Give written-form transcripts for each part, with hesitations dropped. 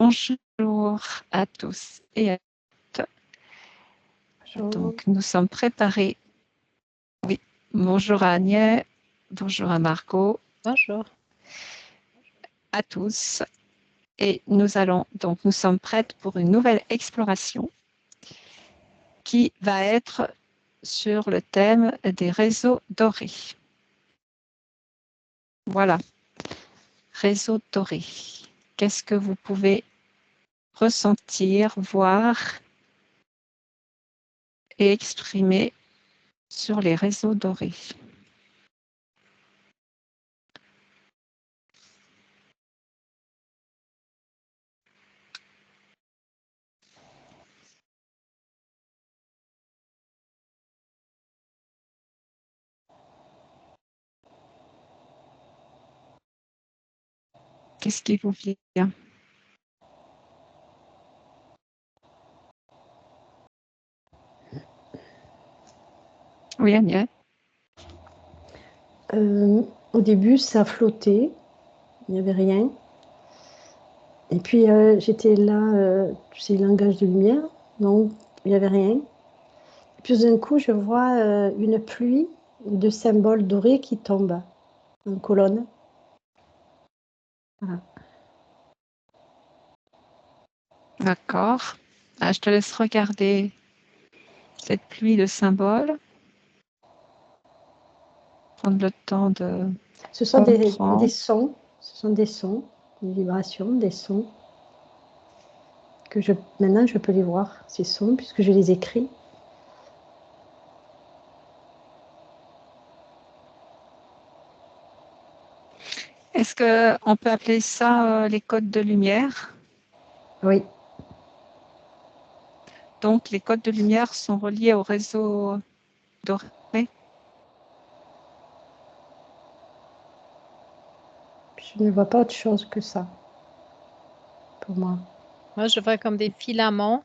Bonjour à tous et à toutes. Bonjour. Donc, nous sommes préparés. Oui, bonjour à Agnès, bonjour à Margot. Bonjour. À tous. Et nous sommes prêtes pour une nouvelle exploration qui va être sur le thème des réseaux dorés. Voilà, réseaux dorés. Qu'est-ce que vous pouvez ressentir, voir et exprimer sur les réseaux dorés? Qu'est-ce qui vous vient? Oui, Agnès. Au début, ça flottait, il n'y avait rien. Et puis, j'étais là, tu sais, langage de lumière, donc il n'y avait rien. Et puis, d'un coup, je vois une pluie de symboles dorés qui tombent en colonne. Voilà. D'accord. Je te laisse regarder cette pluie de symboles. Prendre le temps de Ce sont des comprendre. sons, des vibrations, des sons. Maintenant, je peux les voir, ces sons, puisque je les écris. Est-ce qu'on peut appeler ça les codes de lumière? Oui. Donc, les codes de lumière sont reliés au réseau doré? Je ne vois pas autre chose que ça, pour moi. Moi, je vois comme des filaments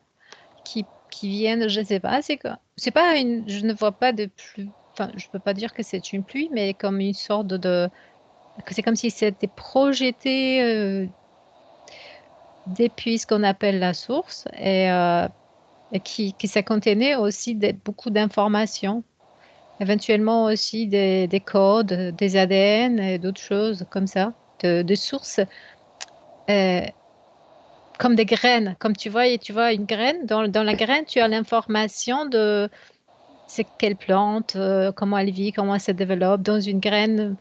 qui viennent, je ne sais pas, c'est pas une, je ne vois pas de pluie, enfin, je peux pas dire que c'est une pluie, mais comme une sorte que c'est comme si c'était projeté depuis ce qu'on appelle la source et qui ça contenait aussi beaucoup d'informations, éventuellement aussi des codes, des ADN et d'autres choses comme ça, de sources. Comme des graines, comme tu vois une graine, dans la graine, tu as l'information de c'est quelle plante, comment elle vit, comment elle se développe. Dans une graine,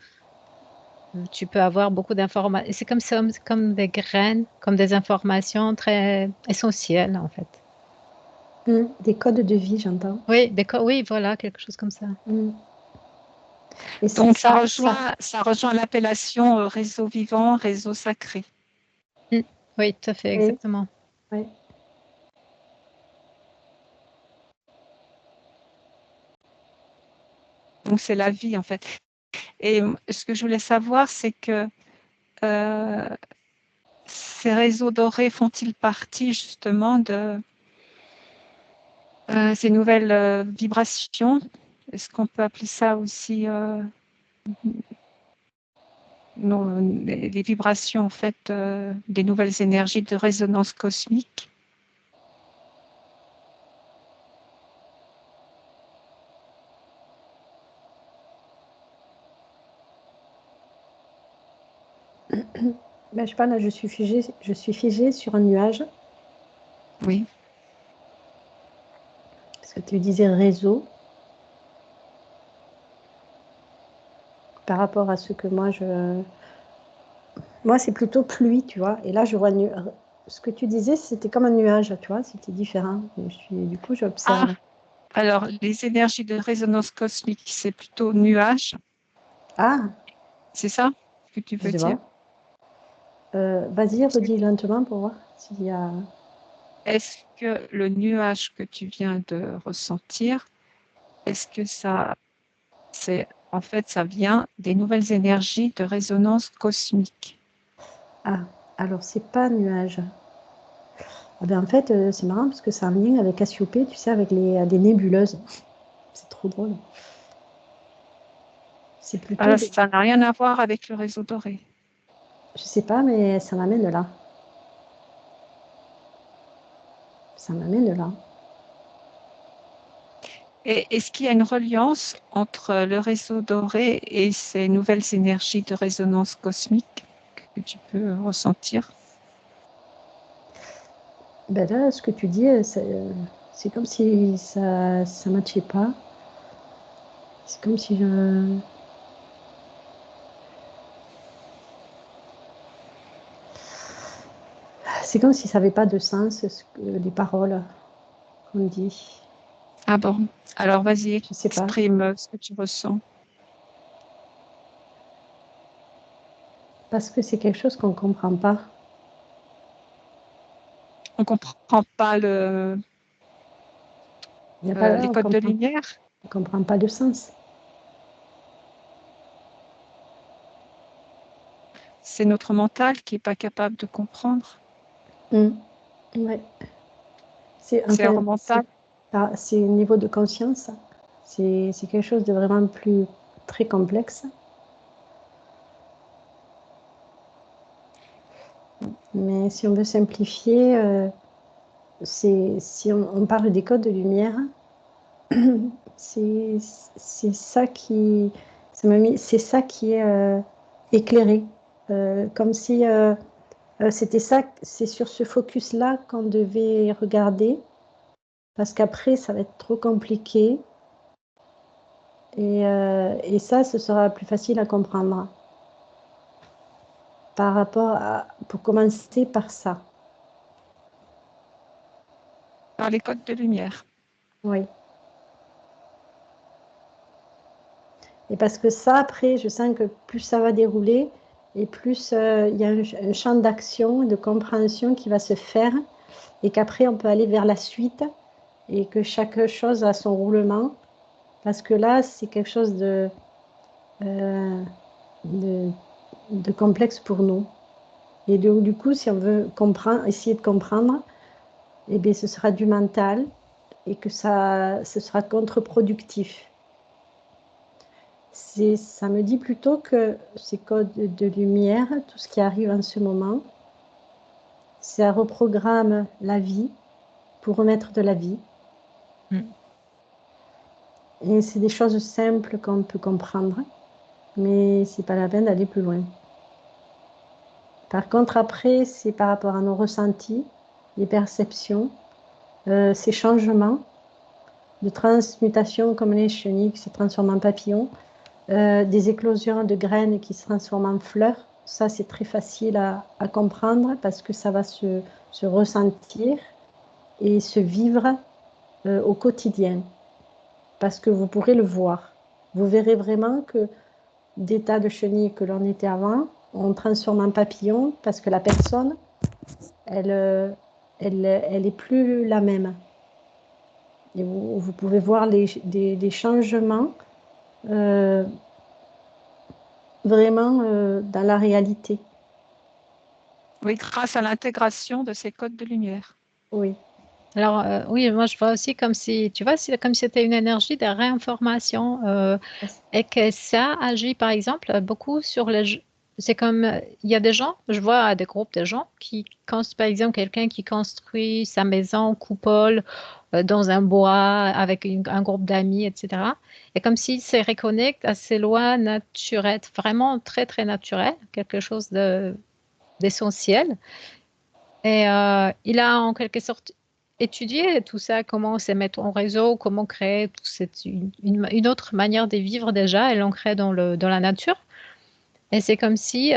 tu peux avoir beaucoup d'informations. C'est comme ça, c'est comme des graines, comme des informations très essentielles, en fait. Des codes de vie, j'entends. Oui, oui, voilà, quelque chose comme ça. Et Donc, ça rejoint l'appellation réseau vivant, réseau sacré. Oui, tout à fait, exactement. Oui. Donc, c'est la vie, en fait. Et ce que je voulais savoir, c'est que ces réseaux dorés font-ils partie justement de ces nouvelles vibrations? Est-ce qu'on peut appeler ça aussi les vibrations, en fait, des nouvelles énergies de résonance cosmique? Ben, je sais pas, là, je suis figée sur un nuage. Oui. Parce que tu disais réseau. Par rapport à ce que moi, Moi, c'est plutôt pluie, tu vois. Et là, je vois... Ce que tu disais, c'était comme un nuage, tu vois. C'était différent. Du coup, j'observe. Alors, les énergies de résonance cosmique, c'est plutôt nuage. Ah! C'est ça que tu veux dire? Vas-y, redis lentement pour voir s'il y a... Est-ce que le nuage que tu viens de ressentir, est-ce que ça vient des nouvelles énergies de résonance cosmique? Ah, alors c'est pas nuage. Ah ben en fait, c'est marrant parce que c'est un lien avec Cassiopée, tu sais, avec des nébuleuses. C'est trop drôle. C'est plutôt... Alors, ça n'a rien à voir avec le réseau doré. Je sais pas, mais ça m'amène là. ça m'amène là. Et est-ce qu'il y a une reliance entre le réseau doré et ces nouvelles énergies de résonance cosmique que tu peux ressentir? Ben là, ce que tu dis, c'est comme si ça ne matchait pas. C'est comme si c'est comme si ça n'avait pas de sens, les paroles qu'on dit. Ah bon? Alors vas-y, Je sais pas. exprime ce que tu ressens. Parce que c'est quelque chose qu'on ne comprend pas. On ne comprend pas Il y a pas, les codes de lumière? on comprend pas le sens. C'est notre mental qui n'est pas capable de comprendre. Ouais. C'est C'est enfin, hors mental. c'est un niveau de conscience. C'est quelque chose de vraiment plus très complexe. Mais si on veut simplifier, si on parle des codes de lumière, c'est ça qui c'est ça qui est éclairé. Comme si c'était ça, c'est sur ce focus-là qu'on devait regarder, parce qu'après, ça va être trop compliqué. Et ça, ce sera plus facile à comprendre. Par rapport à, pour commencer par ça. Par les codes de lumière. Oui. Et parce que ça, après, je sens que plus ça va dérouler, et plus il y a un champ d'action, de compréhension qui va se faire, et qu'après, on peut aller vers la suite, et que chaque chose a son roulement. Parce que là, c'est quelque chose de complexe pour nous. Et du coup, si on veut comprendre, essayer de comprendre, eh bien, ce sera du mental et que ce sera contre-productif. Ça me dit plutôt que ces codes de lumière, tout ce qui arrive en ce moment, ça reprogramme la vie pour remettre de la vie. Et c'est des choses simples qu'on peut comprendre, mais c'est pas la peine d'aller plus loin. Par contre, après, c'est par rapport à nos ressentis, les perceptions, ces changements de transmutation comme les chenilles qui se transforment en papillons, des éclosions de graines qui se transforment en fleurs. Ça, c'est très facile à comprendre parce que ça va se ressentir et se vivre au quotidien. Parce que vous pourrez le voir. Vous verrez vraiment que des tas de chenilles que l'on était avant, on transforme en papillons parce que la personne, elle est plus la même. Et vous pouvez voir des changements vraiment dans la réalité. Oui, grâce à l'intégration de ces codes de lumière. Oui. Alors, oui, moi je vois aussi comme si, tu vois, c'est comme si c'était une énergie de réinformation et que ça agit, par exemple, beaucoup sur les. C'est comme, il y a des gens, je vois des groupes de gens qui, par exemple, quelqu'un qui construit sa maison coupole dans un bois avec un groupe d'amis, etc. Et comme s'il se reconnecte à ces lois naturelles, vraiment très, très naturelles, quelque chose d'essentiel. Et il a en quelque sorte étudié tout ça, comment se mettre en réseau, comment créer une autre manière de vivre déjà et l'ancrer dans la nature. Et c'est comme si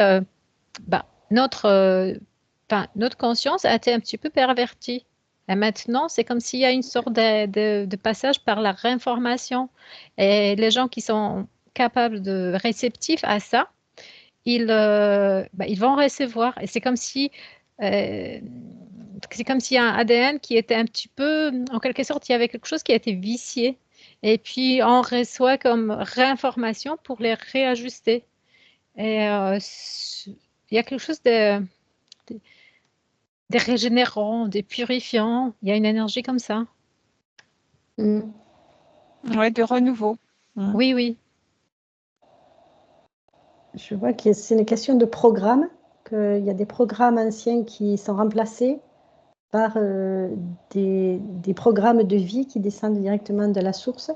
bah, notre conscience a été un petit peu pervertie. Et maintenant, c'est comme s'il y a une sorte de passage par la réinformation. Et les gens qui sont capables de réceptifs à ça, ils vont recevoir. Et euh, c'est comme s'il y a un ADN qui était un petit peu, en quelque sorte, il y avait quelque chose qui a été vicié. Et puis, on reçoit comme réinformation pour les réajuster. Et il y a quelque chose de régénérant, de purifiant. Il y a une énergie comme ça. Oui, de renouveau. Oui, oui. Je vois que c'est une question de programme, qu'il y a des programmes anciens qui sont remplacés par des programmes de vie qui descendent directement de la source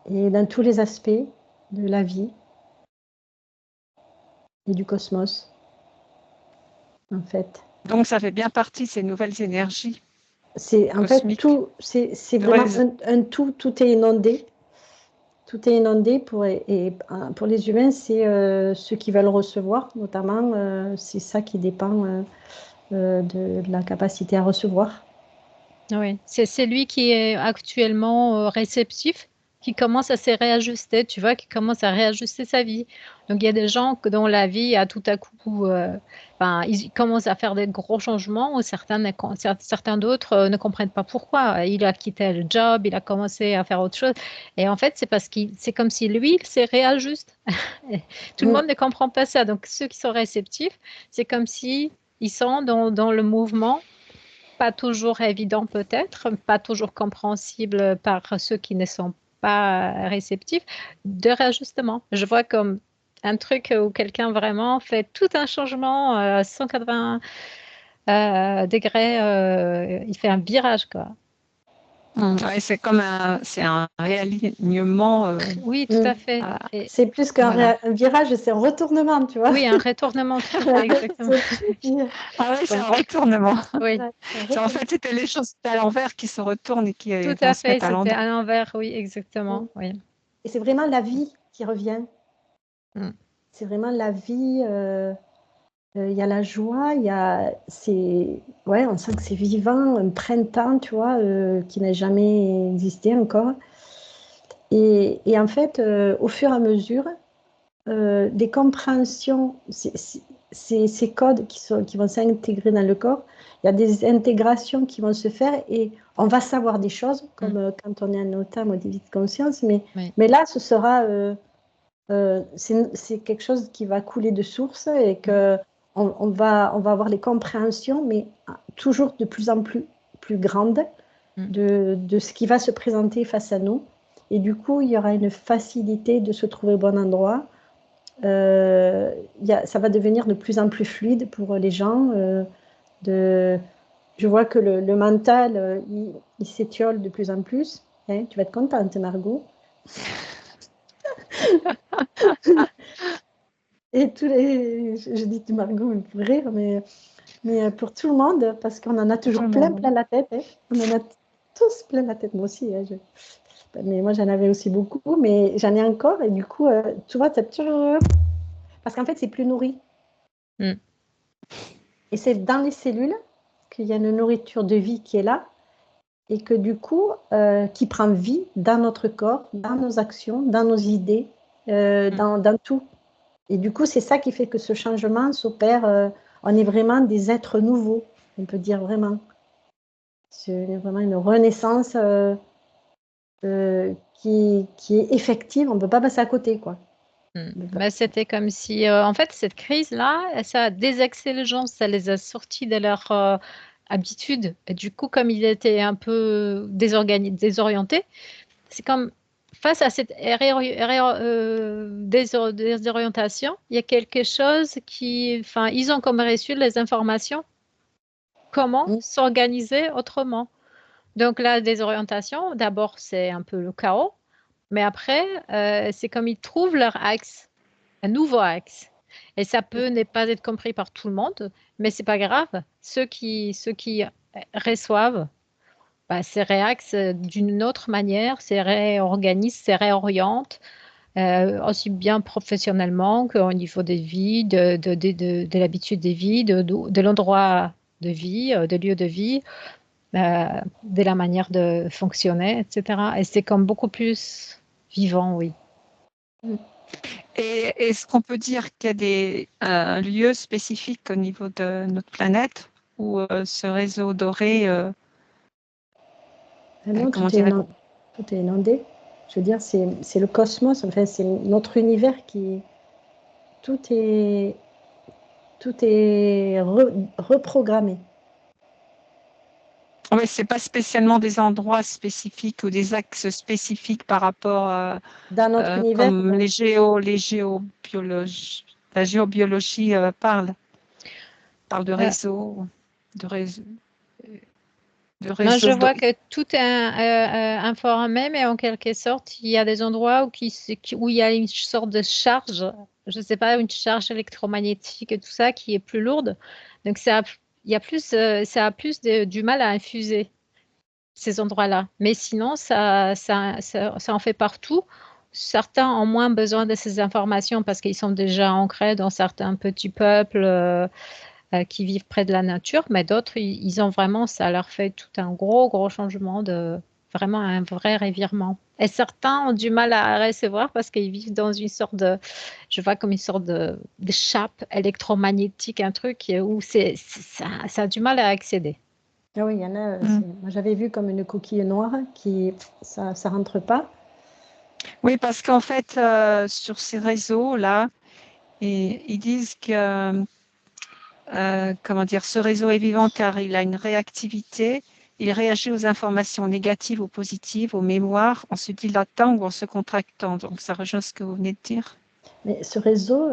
et dans tous les aspects de la vie et du cosmos, en fait. Donc, ça fait bien partie de ces nouvelles énergies En fait, cosmiques. c'est vraiment un tout, tout est inondé. Tout est inondé pour les humains, c'est ceux qui veulent recevoir, notamment, c'est ça qui dépend de la capacité à recevoir. Oui, c'est lui qui est actuellement réceptif, qui commence à se réajuster, tu vois, qui commence à réajuster sa vie. Donc, il y a des gens dont la vie a tout à coup, ils commencent à faire des gros changements, ou certains d'autres ne comprennent pas pourquoi. Il a quitté le job, il a commencé à faire autre chose. Et en fait, c'est parce que c'est comme si lui, il se réajuste. Tout le monde ne comprend pas ça. Donc, ceux qui sont réceptifs, c'est comme si ils sont dans le mouvement, pas toujours évident peut-être, pas toujours compréhensible par ceux qui ne sont pas réceptifs, de réajustement. Je vois comme un truc où quelqu'un vraiment fait tout un changement à 180 degrés, il fait un virage, quoi. Ouais, c'est comme un réalignement. Oui, tout à fait. Et C'est plus qu'un voilà. virage, c'est un retournement, tu vois. oui, un retournement, tout à fait, exactement. Ah oui, c'est Ouais. un retournement. Oui, Ouais, c'est un En retournement. fait, c'était les choses à l'envers qui se retournent et qui tout vont à se fait, mettre à c'était l'endroit. à l'envers, oui, exactement. Oui. Et c'est vraiment la vie qui revient. Mm. C'est vraiment la vie. Il y a la joie, on sent que c'est vivant, un printemps, tu vois, qui n'a jamais existé encore. Et en fait, au fur et à mesure, des compréhensions, ces codes qui vont s'intégrer dans le corps, il y a des intégrations qui vont se faire et on va savoir des choses, comme quand on est en état modifié de conscience, Oui. mais là, ce sera, c'est quelque chose qui va couler de source et que on va avoir les compréhensions, mais toujours de plus en plus grandes de ce qui va se présenter face à nous. Et du coup, il y aura une facilité de se trouver au bon endroit. Ça va devenir de plus en plus fluide pour les gens. Je vois que le mental, il s'étiole de plus en plus. Hein, tu vas être contente, Margot. Et je dis tu Margot pour rire, mais pour tout le monde, parce qu'on en a toujours plein la tête. Hein. On en a tous plein la tête, moi aussi. Hein, mais moi, j'en avais aussi beaucoup, mais j'en ai encore. Et du coup, tu vois, parce qu'en fait, c'est plus nourri. Mm. Et c'est dans les cellules qu'il y a une nourriture de vie qui est là et que du coup, qui prend vie dans notre corps, dans nos actions, dans nos idées, dans tout. Et du coup, c'est ça qui fait que ce changement s'opère. On est vraiment des êtres nouveaux, on peut dire vraiment. C'est vraiment une renaissance qui est effective. On ne peut pas passer à côté, quoi. Bah, c'était comme si, en fait, cette crise-là, ça a désaxé les gens, ça les a sortis de leur habitude. Et du coup, comme ils étaient un peu désorientés, c'est comme face à cette désorientation, il y a quelque chose qui, enfin, ils ont comme reçu les informations, comment s'organiser autrement. Donc la désorientation, d'abord, c'est un peu le chaos, mais après, c'est comme ils trouvent leur axe, un nouveau axe. Et ça peut ne pas être compris par tout le monde, mais c'est pas grave. Ceux qui reçoivent, bah, se réaxent d'une autre manière, se réorganisent, se réorientent, aussi bien professionnellement qu'au niveau des vies, de l'habitude des vies, de l'endroit de vie, de lieu de vie, de la manière de fonctionner, etc. Et c'est comme beaucoup plus vivant, oui. Et est-ce qu'on peut dire qu'il y a un lieu spécifique au niveau de notre planète où ce réseau doré, Non, comment tout est dirais-je, tout est inondé. Je veux dire, c'est le cosmos, enfin, c'est notre univers qui. Tout est, reprogrammé. ouais, c'est pas spécialement des endroits spécifiques ou des axes spécifiques par rapport Dans notre univers, comme la géobiologie parle. parle de Euh, réseau, de réseau, de Moi, je réseau. vois que tout est informé, mais en quelque sorte, il y a des endroits où il y a une sorte de charge, je ne sais pas, une charge électromagnétique et tout ça qui est plus lourde. Donc, il y a plus, ça a plus du mal à infuser ces endroits-là. Mais sinon, ça en fait partout. Certains ont moins besoin de ces informations parce qu'ils sont déjà ancrés dans certains petits peuples. Qui vivent près de la nature, mais d'autres, ils ont vraiment, ça leur fait tout un gros changement, vraiment un vrai revirement. Et certains ont du mal à recevoir parce qu'ils vivent dans une sorte je vois comme une sorte de chape électromagnétique, un truc où ça a du mal à accéder. Ah oui, il y en a. Mm. Moi, j'avais vu comme une coquille noire qui, ça rentre pas. Oui, parce qu'en fait, sur ces réseaux-là, ils disent que comment dire, ce réseau est vivant car il a une réactivité. Il réagit aux informations négatives ou positives, aux mémoires, en se dilatant ou en se contractant. Donc, ça rejoint ce que vous venez de dire. Mais ce réseau,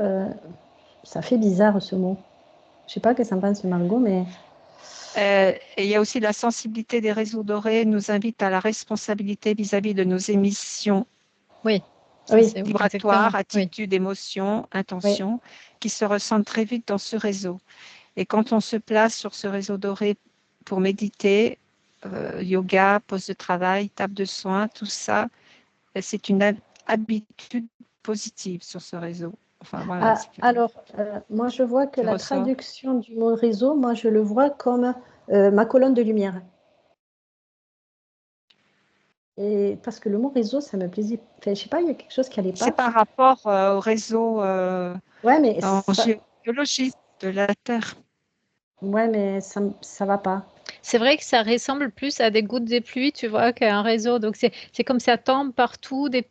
ça fait bizarre ce mot. Je sais pas ce que ça en pense Margot, mais Et il y a aussi la sensibilité des réseaux dorés nous invite à la responsabilité vis-à-vis de nos émissions Oui, ça oui, c'est exactement. vibratoires, Oui. attitudes, émotions, oui. intentions, qui se ressentent très vite dans ce réseau. Et quand on se place sur ce réseau doré pour méditer, yoga, pose de travail, table de soins, tout ça, c'est une habitude positive sur ce réseau. Enfin, voilà ce Alors, moi, je vois que qui la ressort. traduction du mot réseau, moi, je le vois comme ma colonne de lumière. Et parce que le mot réseau, ça me plaisait. Enfin, je sais pas, il y a quelque chose qui n'allait C'est pas. par rapport au réseau Ouais, mais en ça, géologie de la Terre. ouais, mais ça va pas. C'est vrai que ça ressemble plus à des gouttes de pluie, tu vois, qu'à un réseau. Donc c'est comme ça tombe partout, je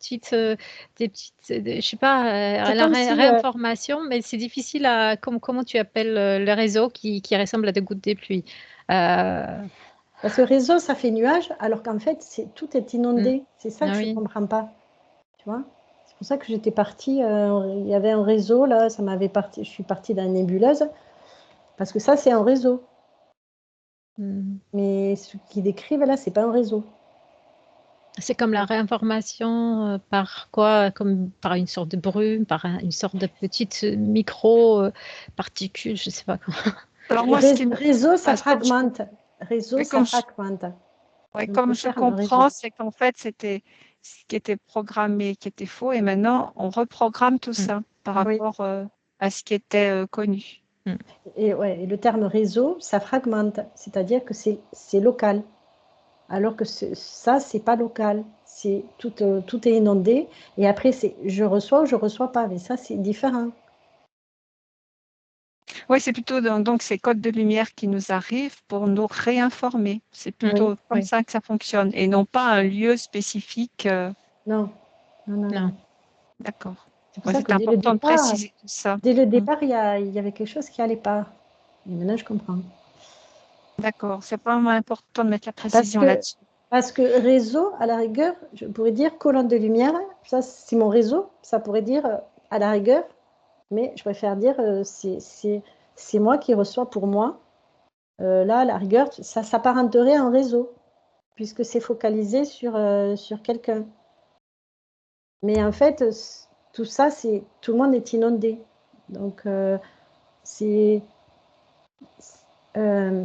sais pas, C'est la comme si, réinformation, mais c'est difficile à, comment tu appelles le réseau qui ressemble à des gouttes de pluie. Euh, parce que réseau, ça fait nuage, alors qu'en fait, tout est hmm, inondé. C'est ça que ah je oui. comprends pas. Tu vois? C'est pour ça que j'étais partie. Il y avait un réseau là, je suis partie dans la nébuleuse parce que ça, c'est un réseau. Hmm. Mais ce qu'ils décrivent là, c'est pas un réseau. C'est comme la réinformation par quoi? Comme par une sorte de brume, par une sorte de petite micro-particule, je sais pas comment. Alors moi, ce qui me... Réseau, ça comme je, fragmente. Réseau, mais ça fragmente. ouais, Donc comme le je terme réseau. comprends, c'est qu'en fait, c'était ce qui était programmé, qui était faux, et maintenant, on reprogramme tout Hmm, ça par Oui. rapport à ce qui était connu. hmm. Et, ouais, et le terme réseau, ça fragmente. C'est-à-dire que c'est local. Alors que ça, c'est pas local. Tout est inondé. Et après, c'est je reçois ou je reçois pas. Mais ça, c'est différent. Oui, c'est plutôt donc ces codes de lumière qui nous arrivent pour nous réinformer. C'est Oui, plutôt comme Oui, ça que ça fonctionne et non pas un lieu spécifique. non, non, non, non. non. D'accord. C'est pour Ouais, ça c'est que important de préciser tout ça. dès le Mm. départ, il y avait quelque chose qui allait pas. Et maintenant, je comprends. D'accord. C'est vraiment important de mettre la Parce précision que, là-dessus. parce que réseau, à la rigueur, je pourrais dire colonne de lumière. Ça, c'est mon réseau. Ça pourrait dire à la rigueur. Mais je préfère dire c'est moi qui reçois pour moi. Là, à la rigueur, ça s'apparenterait à un réseau, puisque c'est focalisé sur quelqu'un. Mais en fait, tout ça, tout le monde est inondé. Donc, c'est. euh,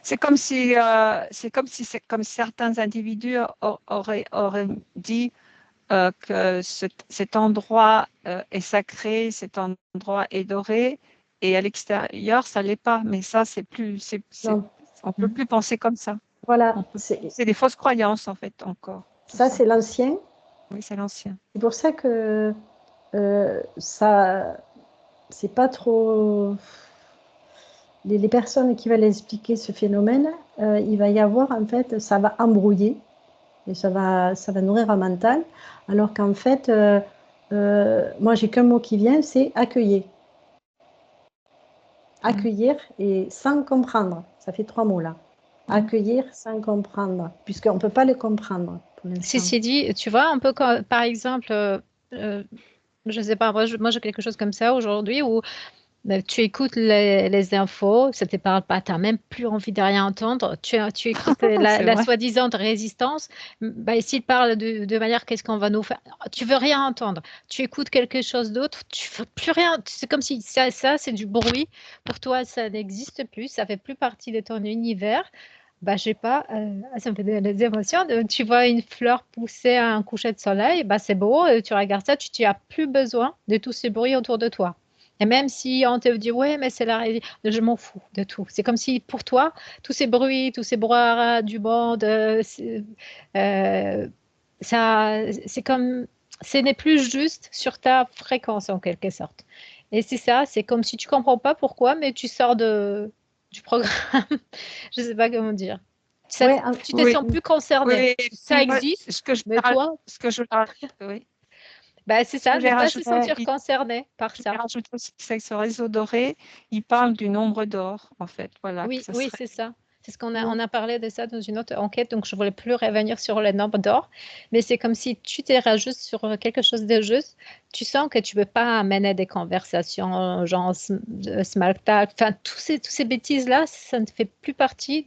C'est comme certains individus auraient dit que cet endroit est sacré, cet endroit est doré, et à l'extérieur, ça l'est pas. Mais ça, non, on peut Hmm. plus penser comme ça. voilà, C'est des fausses croyances en fait encore tout ça, ça. c'est l'ancien. Oui, c'est l'ancien. C'est pour ça que ça, c'est pas trop. Les personnes qui veulent expliquer ce phénomène, il va y avoir, en fait, ça va embrouiller et ça va nourrir un mental, alors qu'en fait, moi, j'ai qu'un mot qui vient, c'est accueillir. Accueillir et sans comprendre. Ça fait 3 mots là. Accueillir sans comprendre, puisqu'on ne peut pas le comprendre pour l'instant. Ceci dit, tu vois, un peu comme, par exemple, je ne sais pas, moi j'ai quelque chose comme ça aujourd'hui où Tu écoutes les infos, ça ne te parle pas, tu n'as même plus envie de rien entendre. Tu écoutes C'est la vrai. soi-disant résistance. Bah, s'il parle de manière, qu'est-ce qu'on va nous faire? Tu veux rien entendre. Tu écoutes quelque chose d'autre, tu veux plus rien. C'est comme si ça c'est du bruit. Pour toi, ça n'existe plus, ça fait plus partie de ton univers. Bah, je sais pas, ça me fait des émotions. Tu vois une fleur pousser à un coucher de soleil, bah, c'est beau, tu regardes ça, tu n'as plus besoin de tout ce bruit autour de toi. Et même si on te dit, ouais, mais c'est je m'en fous de tout. C'est comme si pour toi, tous ces bruits, tous ces brouhahas du monde, euh, ça, c'est comme, ce n'est plus juste sur ta fréquence en quelque sorte. Et c'est ça, c'est comme si tu comprends pas pourquoi, mais tu sors du programme. Je sais pas comment dire. Ça, Ouais, tu te Oui, sens plus concerné. oui. Et Ça puis moi, existe, mais toi, ce que je voulais rajouter, oui. bah, c'est Ce que ça, ne j'ai pas se rajouté, sentir concerné par je voulais ça. rajouter aussi, c'est que ce réseau doré, il parle du nombre d'or, en fait. Voilà, que Oui, ça oui, serait. c'est ça. C'est ce mm. on a parlé de ça dans une autre enquête, donc je voulais plus revenir sur le nombre d'or, mais c'est comme si tu t'es juste sur quelque chose de juste. Tu sens que tu peux pas amener des conversations genre small talk, enfin tous ces bêtises-là, ça ne fait plus partie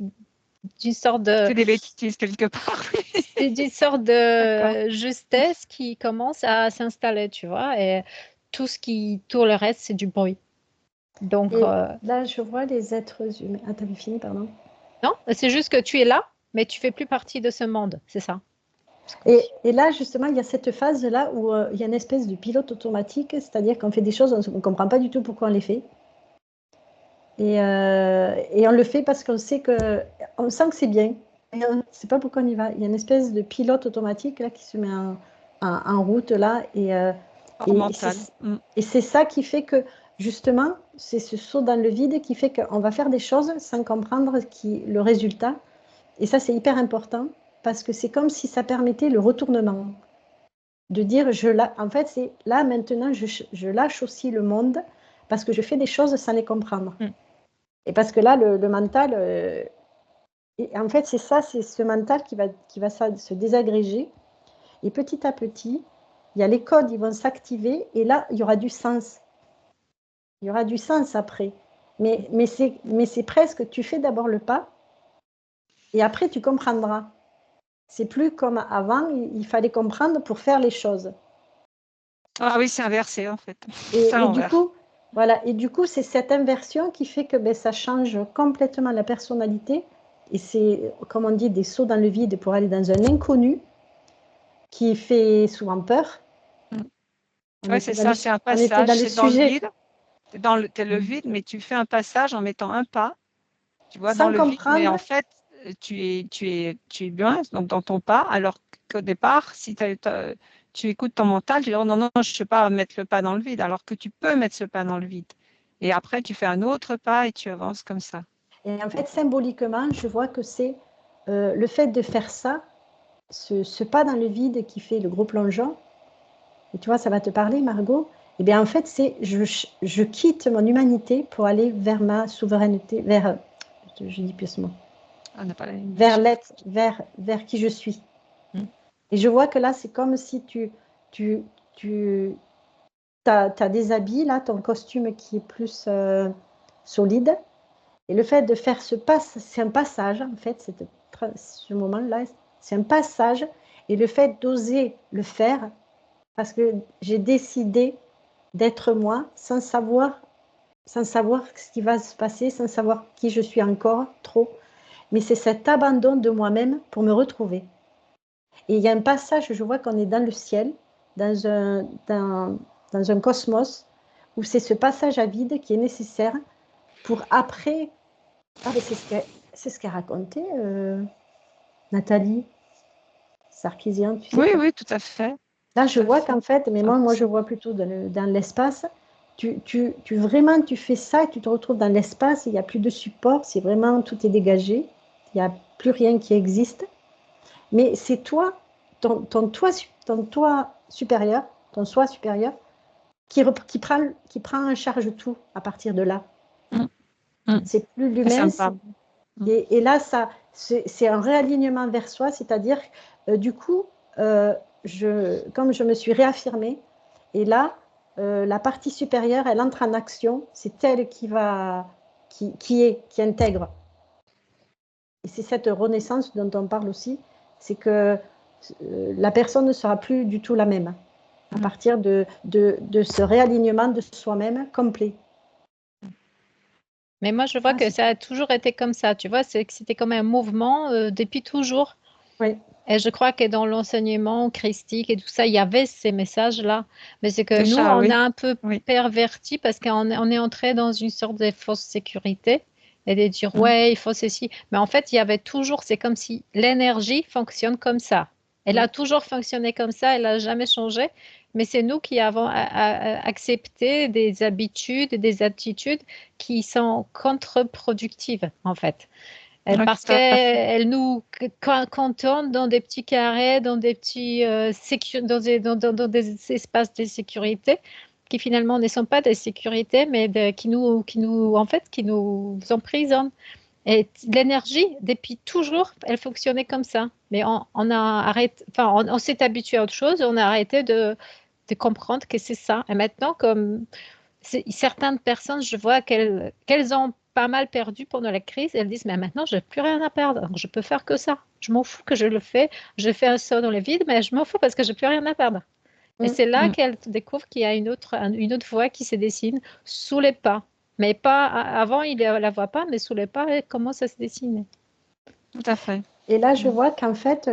d'une sorte de C'est des bêtises quelque part. Oui. c'est d'une sorte D'accord. de justesse qui commence à s'installer, tu vois, et tout le reste, c'est du bruit. Donc, Et là, je vois les êtres humains. Ah, t'avais fini, pardon. non, c'est juste que tu es là, mais tu fais plus partie de ce monde, c'est ça. Et là, justement, il y a cette phase-là où il y a une espèce de pilote automatique, c'est-à-dire qu'on fait des choses, on ne comprend pas du tout pourquoi on les fait. Et on le fait parce qu'on sait on sent que c'est bien. Et on ne sait pas pourquoi on y va. Il y a une espèce de pilote automatique là, qui se met en route là. Hors Et mental. Mm. c'est ça qui fait que, justement, c'est ce saut dans le vide qui fait qu'on va faire des choses sans comprendre le résultat. Et ça, c'est hyper important parce que c'est comme si ça permettait le retournement. De dire, en fait, c'est là maintenant, je lâche aussi le monde parce que je fais des choses sans les comprendre. Mm. Et parce que là, le mental, et en fait, c'est ça, c'est ce mental qui va se désagréger. Et petit à petit, il y a les codes, ils vont s'activer. Et là, il y aura du sens. Il y aura du sens après. Mais c'est presque, tu fais d'abord le pas et après, tu comprendras. C'est plus comme avant, il fallait comprendre pour faire les choses. Ah oui, c'est inversé, en fait. C'est à Et du l'envers. coup, voilà. Et du coup, c'est cette inversion qui fait que ça change complètement la personnalité. Et c'est, comme on dit, des sauts dans le vide pour aller dans un inconnu qui fait souvent peur. Mm. On Oui, était c'est dans le, ça, c'est un on était passage. dans le C'est dans le sujet vide. T'es le mm. vide, mais tu fais un passage en mettant un pas, tu vois, dans Sans le vide, mais comprendre. en fait, tu es bien donc dans ton pas, alors qu'au départ, si tu écoutes ton mental, tu dis, oh non, non, je ne sais pas mettre le pas dans le vide, alors que tu peux mettre ce pas dans le vide. Et après, tu fais un autre pas et tu avances comme ça. Et en fait, symboliquement, je vois que c'est le fait de faire ça, ce pas dans le vide qui fait le gros plongeon. Et tu vois, ça va te parler, Margot. Eh bien, en fait, c'est je quitte mon humanité pour aller vers ma souveraineté, je dis plus ce mot, On n'a pas la même vers image. l'être, vers qui je suis. Mm. Et je vois que là, c'est comme si tu as des habits, là, ton costume qui est plus solide. Et le fait de faire c'est un passage, en fait, ce moment-là, c'est un passage. Et le fait d'oser le faire, parce que j'ai décidé d'être moi sans savoir ce qui va se passer, sans savoir qui je suis encore trop. Mais c'est cet abandon de moi-même pour me retrouver. Et il y a un passage, je vois qu'on est dans le ciel, dans dans un cosmos, où c'est ce passage à vide qui est nécessaire pour après. Ah, mais c'est ce qu'a raconté Nathalie Sarkisian, tu sais. Oui, oui, tout à fait. Là, je Tout à vois fait. qu'en fait, mais moi, je 100%. vois plutôt dans l'espace. Vraiment, tu fais ça, tu te retrouves dans l'espace, il n'y a plus de support, c'est vraiment, tout est dégagé, il n'y a plus rien qui existe. Mais c'est toi, ton toi supérieur, ton soi supérieur, qui prend en charge tout à partir de là. Mm. Mm. C'est plus Ça l'humain. me parle. Mm. Et là, c'est un réalignement vers soi, c'est-à-dire, du coup, comme je me suis réaffirmée, et là, la partie supérieure, elle entre en action. C'est elle qui intègre. Et c'est cette renaissance dont on parle aussi, c'est que la personne ne sera plus du tout la même à partir de ce réalignement de soi-même complet. Mais moi, je vois que ça a toujours été comme ça. Tu vois, c'est que c'était comme un mouvement depuis toujours. Oui. Et je crois que dans l'enseignement christique et tout ça, il y avait ces messages-là. Mais c'est que Déjà, nous, on oui. a un peu Oui. perverti parce qu'on est entré dans une sorte de fausse sécurité et de dire, ouais, il faut ceci. Mais en fait, il y avait toujours, c'est comme si l'énergie fonctionne comme ça. Elle a toujours fonctionné comme ça, elle n'a jamais changé. Mais c'est nous qui avons accepté des habitudes, des attitudes qui sont contre-productives, en fait. Oui, Parce tout à fait. qu'elle nous cantonne dans des petits carrés, dans des petits dans des espaces de sécurité qui finalement ne sont pas des sécurités, mais en fait, qui nous emprisonnent. Et l'énergie, depuis toujours, elle fonctionnait comme ça. Mais on a arrêté, enfin, on s'est habitué à autre chose, on a arrêté de comprendre que c'est ça. Et maintenant, comme certaines personnes, je vois qu'elles ont pas mal perdu pendant la crise. Elles disent, mais maintenant, je n'ai plus rien à perdre. Donc, je peux faire que ça. Je m'en fous que je le fais. Je fais un saut dans le vide, mais je m'en fous parce que je n'ai plus rien à perdre. Et c'est là qu'elles découvrent qu'il y a une autre voie qui se dessine sous les pas. Mais pas avant, il ne la voit pas, mais sous les pas, elle commence à se dessiner. Tout à fait. Et là, je vois qu'en fait,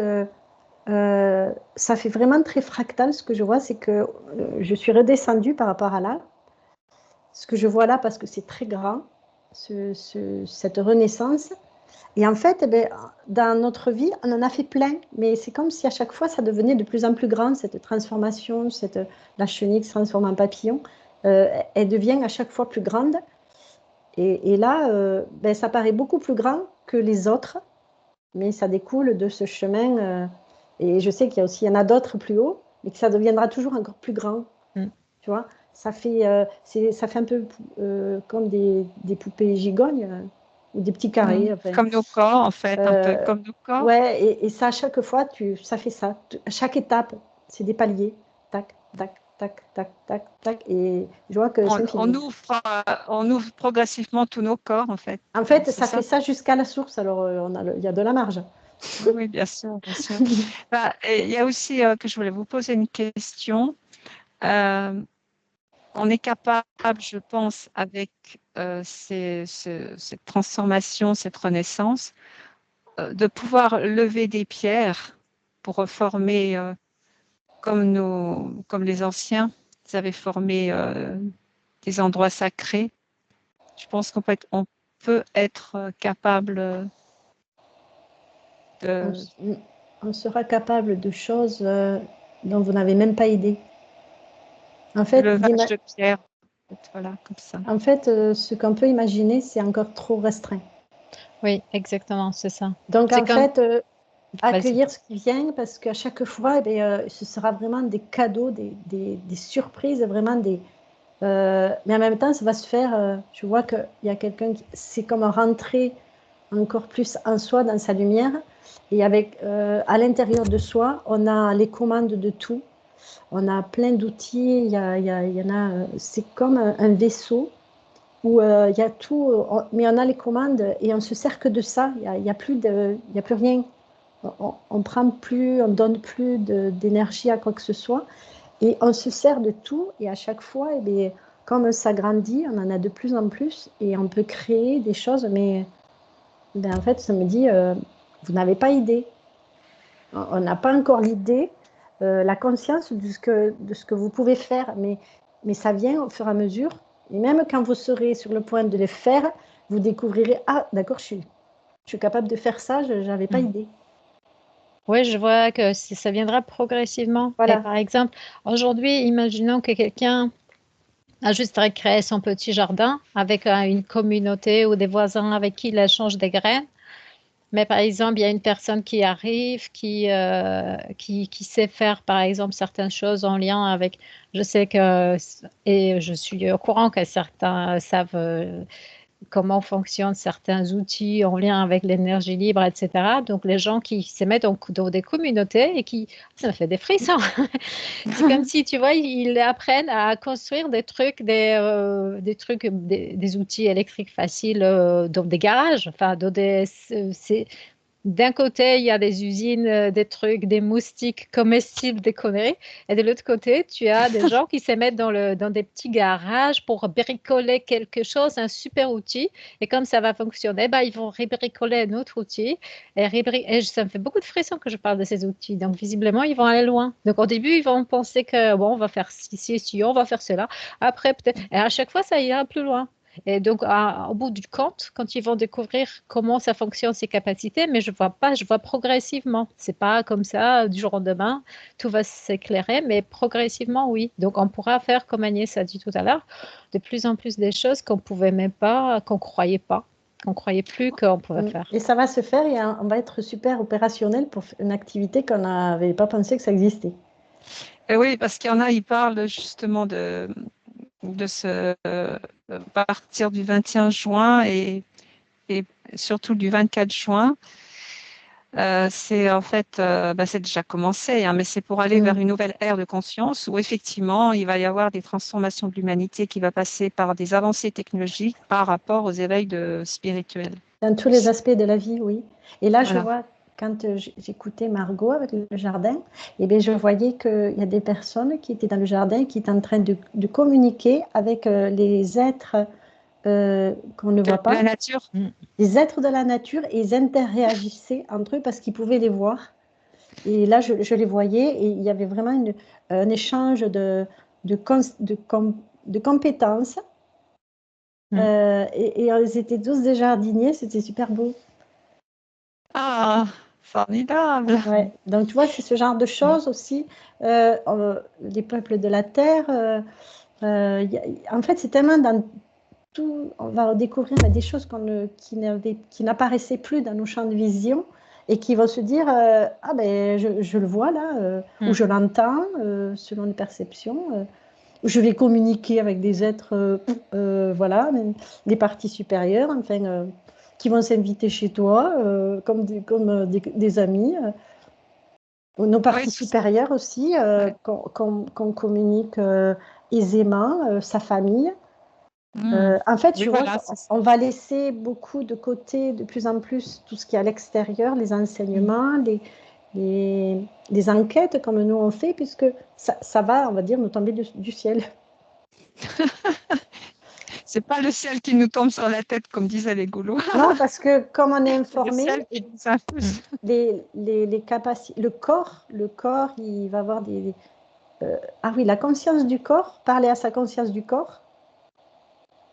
ça fait vraiment très fractal. Ce que je vois, c'est que je suis redescendue par rapport à là. Ce que je vois là, parce que c'est très grand, cette renaissance. Et en fait, eh bien, dans notre vie, on en a fait plein, mais c'est comme si à chaque fois, ça devenait de plus en plus grand, cette transformation, la chenille qui se transforme en papillon, elle devient à chaque fois plus grande. Et là, ben, ça paraît beaucoup plus grand que les autres, mais ça découle de ce chemin. Et je sais qu'il y en a d'autres plus haut, mais que ça deviendra toujours encore plus grand. Tu vois, ça fait un peu comme des poupées gigognes ou des petits carrés. Enfin. Comme nos corps, en fait, un peu comme nos corps. Ouais, et ça, à chaque fois, ça fait ça. À chaque étape, c'est des paliers. Tac, tac, tac, tac, tac, tac. Et je vois que c'est infini. On ouvre progressivement tous nos corps, en fait. En fait, ça fait ça jusqu'à la source, alors il y a de la marge. Oui, bien sûr, bien sûr. Il y a aussi que je voulais vous poser une question. On est capable, je pense, avec cette transformation, cette renaissance, de pouvoir lever des pierres pour reformer, comme les anciens, ils avaient formé des endroits sacrés. Je pense on peut être capable de... On sera capable de choses dont vous n'avez même pas idée. En fait, levage de pierre, voilà, comme ça. En fait, ce qu'on peut imaginer, c'est encore trop restreint. Oui, exactement, c'est ça. Donc, c'est en fait, accueillir ce qui vient, parce qu'à chaque fois, eh bien, ce sera vraiment des cadeaux, des surprises, vraiment mais en même temps, ça va se faire. Je vois qu'il y a quelqu'un c'est comme rentrer encore plus en soi, dans sa lumière. Et avec, à l'intérieur de soi, on a les commandes de tout. On a plein d'outils. Il y en a. C'est comme un vaisseau où il y a tout, mais on a les commandes et on se sert que de ça. Il y a plus rien. On prend plus, on donne plus d'énergie à quoi que ce soit. Et on se sert de tout, et à chaque fois, eh bien, comme ça grandit, on en a de plus en plus, et on peut créer des choses, mais ben, en fait, ça me dit, vous n'avez pas idée. On n'a pas encore l'idée, la conscience de ce que vous pouvez faire, mais ça vient au fur et à mesure. Et même quand vous serez sur le point de le faire, vous découvrirez, ah, d'accord, je suis capable de faire ça, je n'avais pas idée. Oui, je vois que ça viendra progressivement. Voilà. Et par exemple, aujourd'hui, imaginons que quelqu'un a juste créé son petit jardin avec une communauté ou des voisins avec qui il échange des graines. Mais par exemple, il y a une personne qui arrive, qui sait faire, par exemple, certaines choses en lien avec, je sais que, et je suis au courant que certains savent comment fonctionnent certains outils en lien avec l'énergie libre, etc. Donc, les gens qui se mettent dans des communautés et qui... Ça me fait des frissons. C'est comme si, tu vois, ils apprennent à construire des trucs, des outils électriques faciles dans des garages, enfin, d'un côté, il y a des usines, des trucs, des moustiques comestibles, des conneries. Et de l'autre côté, tu as des gens qui se mettent dans des petits garages pour bricoler quelque chose, un super outil. Et comme ça va fonctionner, bah, ils vont rebricoler un autre outil. Et ça me fait beaucoup de frissons que je parle de ces outils. Donc, visiblement, ils vont aller loin. Donc, au début, ils vont penser que, bon, on va faire ci, on va faire cela. Après, peut-être. Et à chaque fois, ça ira plus loin. Et donc, au bout du compte, quand ils vont découvrir comment ça fonctionne, ces capacités, mais je vois pas, je vois progressivement. C'est pas comme ça, du jour au lendemain, tout va s'éclairer, mais progressivement, oui. Donc, on pourra faire, comme Agnès a dit tout à l'heure, de plus en plus des choses qu'on pouvait même pas, qu'on croyait plus qu'on pouvait faire. Et ça va se faire et on va être super opérationnel pour une activité qu'on n'avait pas pensé que ça existait. Et oui, parce qu'il y en a, ils parlent justement de ce partir du 21 juin et surtout du 24 juin. C'est en fait, c'est déjà commencé, hein, mais c'est pour aller vers une nouvelle ère de conscience où effectivement, il va y avoir des transformations de l'humanité qui va passer par des avancées technologiques par rapport aux éveils spirituels. Dans tous les aspects de la vie, oui. Et là, Voilà. je vois, quand j'écoutais Margot avec le jardin, et bien, je voyais qu'il y a des personnes qui étaient dans le jardin, qui étaient en train de communiquer avec les êtres qu'on ne voit pas. La nature. Les êtres de la nature, et ils interréagissaient entre eux parce qu'ils pouvaient les voir. Et là, je les voyais et il y avait vraiment un échange de compétences. Et ils étaient tous des jardiniers, c'était super beau. Ah, formidable. Ouais. Donc, tu vois, c'est ce genre de choses aussi. Les peuples de la Terre, en fait, c'est tellement dans tout, on va découvrir des choses qui n'apparaissaient plus dans nos champs de vision et qui vont se dire ah ben je le vois là, ou je l'entends selon les perceptions, ou je vais communiquer avec des êtres, voilà, des parties supérieures, enfin, qui vont s'inviter chez toi, comme des amis. Nos parties supérieures aussi, qu'on communique aisément, sa famille. En fait, je vois qu'on va laisser beaucoup de côté, de plus en plus, tout ce qui est à l'extérieur, les enseignements, les enquêtes comme nous on fait, puisque ça va, on va dire, nous tomber du ciel. C'est pas le ciel qui nous tombe sur la tête, comme disaient les Gaulois. Non, parce que comme on est informé, les capacités, le corps, il va avoir ah oui, la conscience du corps, parler à sa conscience du corps.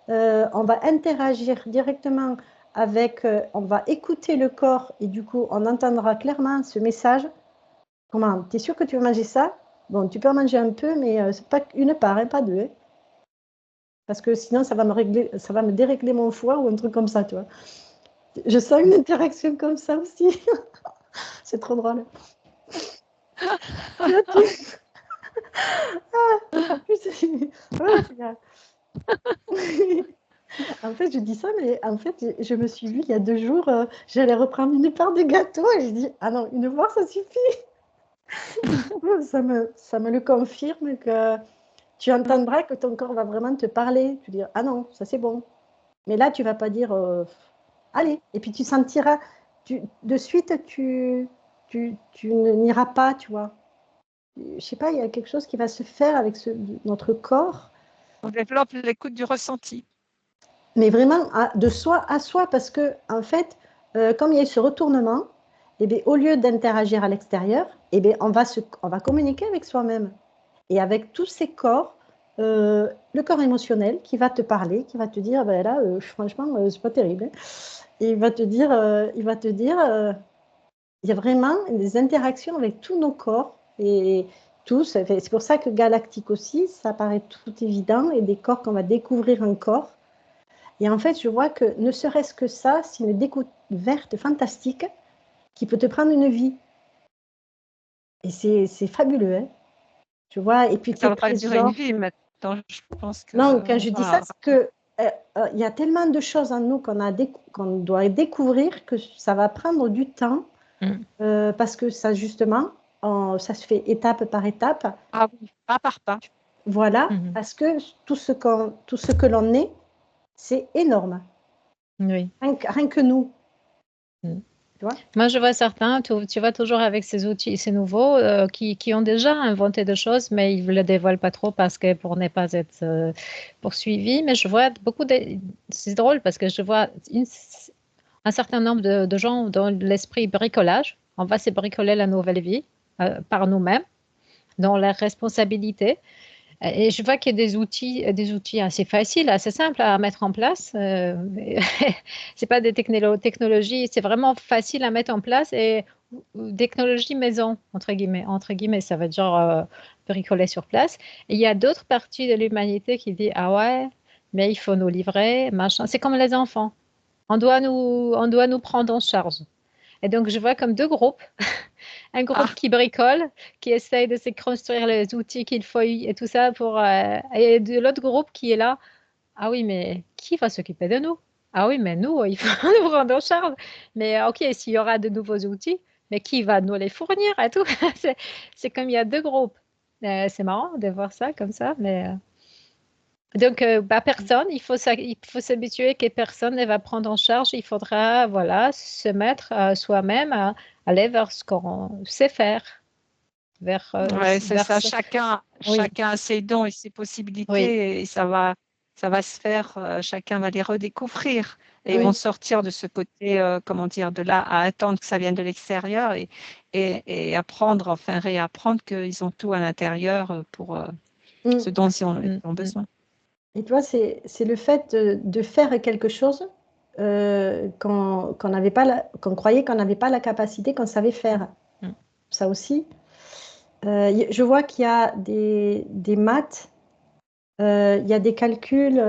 On va interagir directement avec, on va écouter le corps et du coup, on entendra clairement ce message. Comment? Tu es sûr que tu veux manger ça? Bon, tu peux en manger un peu, mais c'est pas une part, hein, pas deux. Hein. Parce que sinon, ça va me dérégler mon foie ou un truc comme ça, tu vois. Je sens une interaction comme ça aussi. C'est trop drôle. En fait, je dis ça, mais en fait, je me suis vue il y a 2 jours, j'allais reprendre une part de gâteau et je dis ah non, une part, ça suffit. ça me le confirme que tu entendras que ton corps va vraiment te parler. Tu dis ah non, ça c'est bon. Mais là, tu vas pas dire allez. Et puis tu sentiras, de suite, tu n'iras pas, tu vois. Je sais pas, il y a quelque chose qui va se faire avec notre corps. On développe l'écoute du ressenti. Mais vraiment de soi à soi, parce que en fait, comme il y a eu ce retournement, eh bien, au lieu d'interagir à l'extérieur, eh bien, on va communiquer avec soi-même et avec tous ces corps, le corps émotionnel qui va te parler, qui va te dire, ben là, franchement, c'est pas terrible. Hein. Et il va te dire, il y a vraiment des interactions avec tous nos corps et tous. C'est pour ça que galactique aussi, ça paraît tout évident et des corps qu'on va découvrir encore. Et en fait, je vois que ne serait-ce que ça, c'est une découverte fantastique qui peut te prendre une vie. Et c'est fabuleux, hein. Tu vois, et puis ça ne va pas durer une vie maintenant, je pense que... Non, quand je dis ça, c'est que il y a tellement de choses en nous qu'on doit découvrir que ça va prendre du temps parce que ça, justement, ça se fait étape par étape. Ah oui, pas par pas. Voilà, parce que tout ce que l'on est, c'est énorme. Oui. Rien que nous. Tu vois? Moi, je vois certains, tu vois toujours avec ces outils, ces nouveaux, qui ont déjà inventé des choses, mais ils ne le dévoilent pas trop parce que pour ne pas être poursuivis. Mais je vois beaucoup de... C'est drôle parce que je vois un certain nombre de gens dans l'esprit bricolage. On va se bricoler la nouvelle vie par nous-mêmes, dans la responsabilité. Et je vois qu'il y a des outils assez faciles, assez simples à mettre en place. C'est pas des technologies, c'est vraiment facile à mettre en place et technologie maison, entre guillemets. Entre guillemets, ça veut dire bricoler sur place. Et il y a d'autres parties de l'humanité qui disent, ah ouais, mais il faut nous livrer, machin. C'est comme les enfants. On doit nous prendre en charge. Et donc, je vois comme deux groupes. Un groupe qui bricole, qui essaye de se construire les outils qu'il faut et tout ça pour. Et de l'autre groupe qui est là. Ah oui, mais qui va s'occuper de nous? Ah oui, mais nous, il faut nous prendre en charge. Mais ok, s'il y aura de nouveaux outils, mais qui va nous les fournir et tout? C'est comme il y a deux groupes. C'est marrant de voir ça comme ça, mais. Donc, personne, il faut s'habituer que personne ne va prendre en charge. Il faudra, voilà, se mettre soi-même à aller vers ce qu'on sait faire. Ouais, c'est Vers ça. ce- Chacun a ses dons et ses possibilités Oui, et ça va se faire. Chacun va les redécouvrir et ils vont Oui. sortir de ce côté, comment dire, de là à attendre que ça vienne de l'extérieur et apprendre, enfin réapprendre qu'ils ont tout à l'intérieur pour Mm. ce dont ils ont besoin. Et tu vois, c'est le fait de faire quelque chose qu'on croyait qu'on n'avait pas la capacité, qu'on savait faire. Mm. Ça aussi. Je vois qu'il y a des maths, il y a des calculs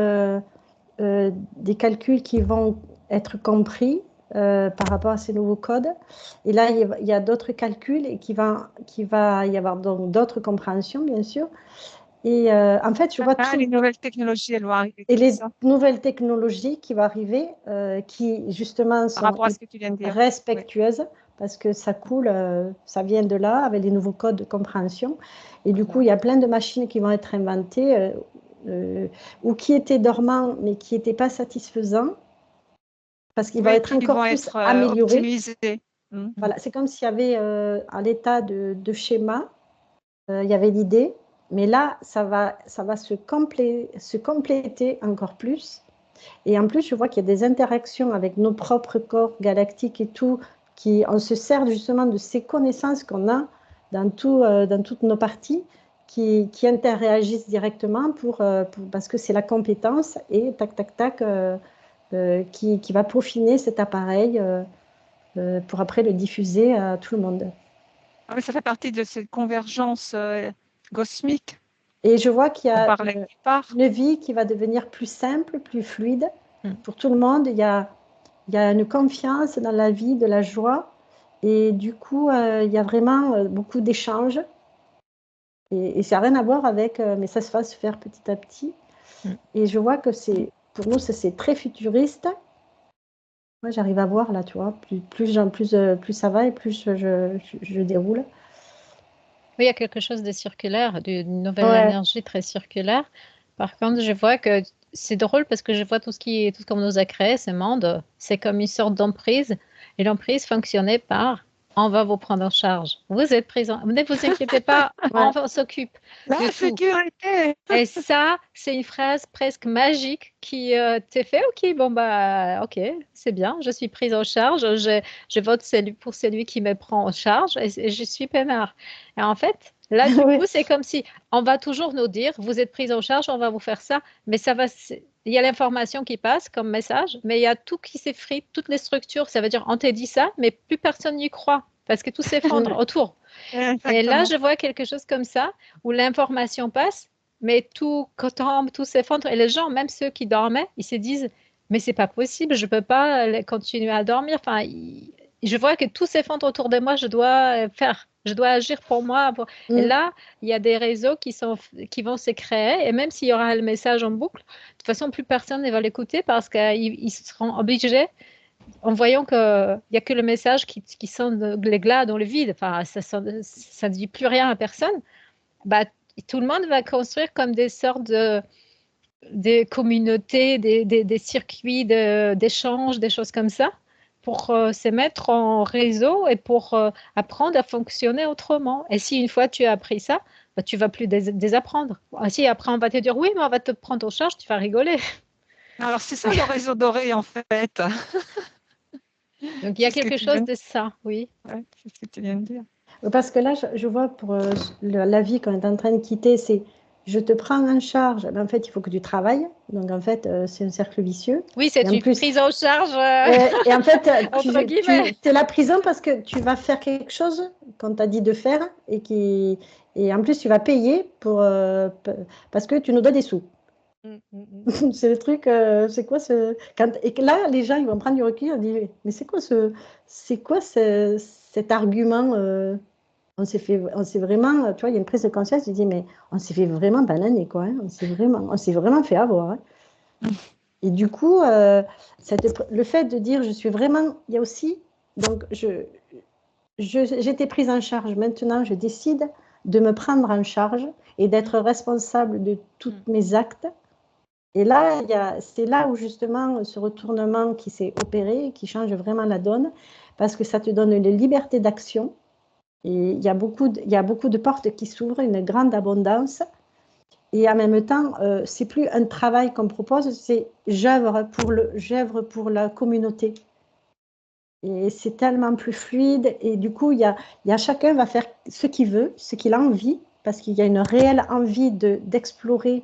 qui vont être compris par rapport à ces nouveaux codes. Et là, il y a d'autres calculs et qui va y avoir donc d'autres compréhensions, bien sûr. Et en fait, je vois Les tout. nouvelles technologies, elles vont arriver Et comme les ça, nouvelles technologies qui vont arriver, qui justement par sont rapport à ce que tu viens de dire. Oui. respectueuses, parce que ça coule, ça vient de là, avec les nouveaux codes de compréhension. Et du coup, il y a plein de machines qui vont être inventées, ou qui étaient dormants, mais qui n'étaient pas satisfaisants, parce qu'ils vont Oui, être qui encore vont plus être améliorés. optimisées. Voilà, c'est comme s'il y avait à l'état de schéma, il y avait l'idée, mais là, ça va se compléter encore plus. Et en plus, je vois qu'il y a des interactions avec nos propres corps galactiques et tout, on se sert justement de ces connaissances qu'on a dans toutes nos parties, qui interagissent directement parce que c'est la compétence et tac, tac, tac, qui va peaufiner cet appareil pour après le diffuser à tout le monde. Ah oui, ça fait partie de cette convergence cosmique Et je vois qu'il y qu'on a parlait quelque part. une vie qui va devenir plus simple, plus fluide Mm. pour tout le monde. Il y a une confiance dans la vie, de la joie. Et du coup, il y a vraiment beaucoup d'échanges. Et ça n'a rien à voir avec, mais ça se va se faire petit à petit. Mm. Et je vois que pour nous, c'est très futuriste. Moi, j'arrive à voir là, tu vois, plus ça va et plus je déroule. Oui, il y a quelque chose de circulaire, d'une nouvelle Ouais, énergie très circulaire. Par contre, je vois que c'est drôle parce que je vois tout ce qu'on nous a créé, ce monde, c'est comme une sorte d'emprise. Et l'emprise fonctionnait par on va vous prendre en charge. Vous êtes présent. Ne vous inquiétez pas, ouais. on s'occupe La de tout. sécurité! Et ça, c'est une phrase presque magique qui te fait, OK, bon, bah, OK, c'est bien, je suis prise en charge, je vote pour celui qui me prend en charge et je suis peinard. Et en fait, là, du coup, Oui. c'est comme si on va toujours nous dire, vous êtes prise en charge, on va vous faire ça, mais il y a l'information qui passe comme message, mais il y a tout qui s'effrite, toutes les structures, ça veut dire, on t'a dit ça, mais plus personne n'y croit parce que tout s'effondre autour. Et là, Exactement. je vois quelque chose comme ça, où l'information passe, mais tout tombe, tout s'effondre. Et les gens, même ceux qui dormaient, ils se disent, mais c'est pas possible, je peux pas continuer à dormir. Enfin, je vois que tout s'effondre autour de moi, je dois faire. Je dois agir pour moi. Et là, il y a des réseaux qui vont se créer. Et même s'il y aura le message en boucle, de toute façon, plus personne ne va l'écouter parce qu'ils seront obligés, en voyant qu'il n'y a que le message qui sonne les glas dans le vide. Enfin, ça ne dit plus rien à personne. Bah, tout le monde va construire comme des sortes des communautés, des circuits d'échange, des choses comme ça, pour se mettre en réseau et pour apprendre à fonctionner autrement. Et si une fois tu as appris ça, bah, tu ne vas plus désapprendre. Si après on va te dire oui, mais on va te prendre en charge, tu vas rigoler. Alors, c'est ça le réseau doré, en fait. Donc il y a C'est ce que quelque tu viens chose de... de ça, oui. Ouais, c'est ce que tu viens de dire. Parce que là, je vois pour la vie qu'on est en train de quitter, c'est je te prends en charge, mais en fait, il faut que tu travailles. Donc, en fait, c'est un cercle vicieux. Oui, Et c'est en une plus, prise en charge, et en fait, entre guillemets. es la prison parce que tu vas faire quelque chose qu'on t'a dit de faire et en plus, tu vas payer parce que tu nous dois des sous. C'est le truc, c'est quoi ce... Et que là, les gens, ils vont prendre du recul, ils vont dire, mais c'est quoi cet argument on s'est vraiment, tu vois, il y a une prise de conscience, tu dis, mais on s'est fait vraiment bananer, quoi, hein, on s'est vraiment fait avoir, hein. Et du coup, le fait de dire, je suis vraiment, il y a aussi, donc, j'étais prise en charge, maintenant, je décide de me prendre en charge et d'être responsable de tous mes actes. Et là, c'est là où justement ce retournement qui s'est opéré, qui change vraiment la donne, parce que ça te donne les libertés d'action. Et il y a beaucoup de portes qui s'ouvrent, une grande abondance. Et en même temps, c'est plus un travail qu'on propose, c'est j'œuvre pour la communauté. Et c'est tellement plus fluide. Et du coup, chacun va faire ce qu'il veut, ce qu'il a envie, parce qu'il y a une réelle envie d'explorer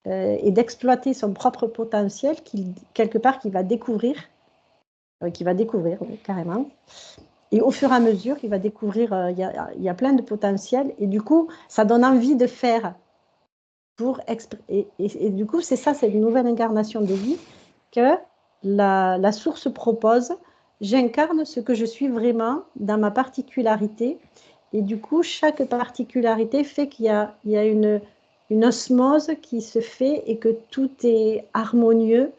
et d'exploiter son propre potentiel, quelque part, qu'il va découvrir, oui, carrément. Et au fur et à mesure, il va découvrir, il y a plein de potentiel. Et du coup, ça donne envie de faire. Et du coup, c'est ça, c'est une nouvelle incarnation de vie que la source propose. J'incarne ce que je suis vraiment dans ma particularité. Et du coup, chaque particularité fait qu'il y a une osmose qui se fait et que tout est harmonieux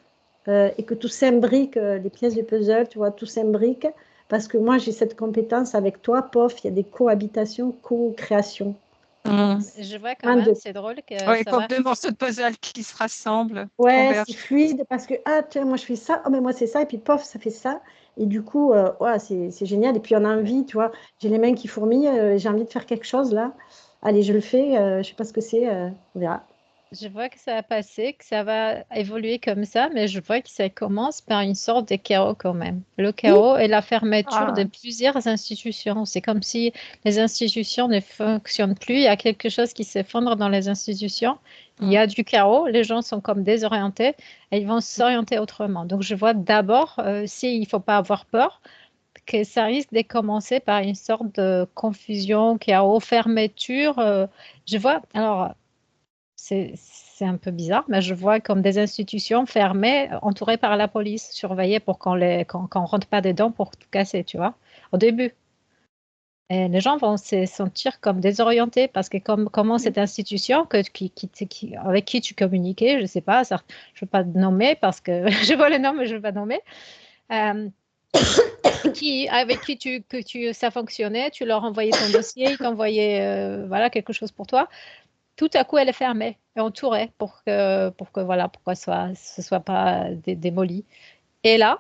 et que tout s'imbrique, les pièces de puzzle, tu vois, tout s'imbrique. Parce que moi, j'ai cette compétence avec toi, POF, il y a des cohabitations, co-créations. Je vois quand même, c'est drôle que Oui, ça comme va. deux morceaux de puzzle qui se rassemblent, Ouais, c'est convergent. fluide parce que, ah, tiens, moi je fais ça, oh, mais moi c'est ça, et puis pof, ça fait ça. Et du coup, ouais, c'est génial. Et puis on a envie, tu vois, j'ai les mains qui fourmillent, j'ai envie de faire quelque chose là. Allez, je le fais, je sais pas ce que c'est, on verra. Je vois que ça va passer, que ça va évoluer comme ça, mais je vois que ça commence par une sorte de chaos quand même. Le Oui, chaos et la fermeture de Ah, plusieurs institutions. C'est comme si les institutions ne fonctionnent plus. Il y a quelque chose qui s'effondre dans les institutions. Il y a du chaos. Les gens sont comme désorientés et ils vont s'orienter autrement. Donc, je vois d'abord, s'il ne faut pas avoir peur, que ça risque de commencer par une sorte de confusion, chaos, fermeture. Je vois, alors, c'est un peu bizarre, mais je vois comme des institutions fermées, entourées par la police, surveillées pour qu'on rentre pas dedans pour tout casser, tu vois, au début. Et les gens vont se sentir comme désorientés parce que comment cette institution avec qui tu communiquais, je ne sais pas, ça, je ne veux pas te nommer parce que je vois le nom, mais je ne veux pas nommer, euh, avec qui ça fonctionnait, tu leur envoyais ton dossier, ils t'envoyaient voilà, quelque chose pour toi. Tout à coup, elle est fermée et entourée pour que voilà, pourquoi ce soit pas démoli. Et là,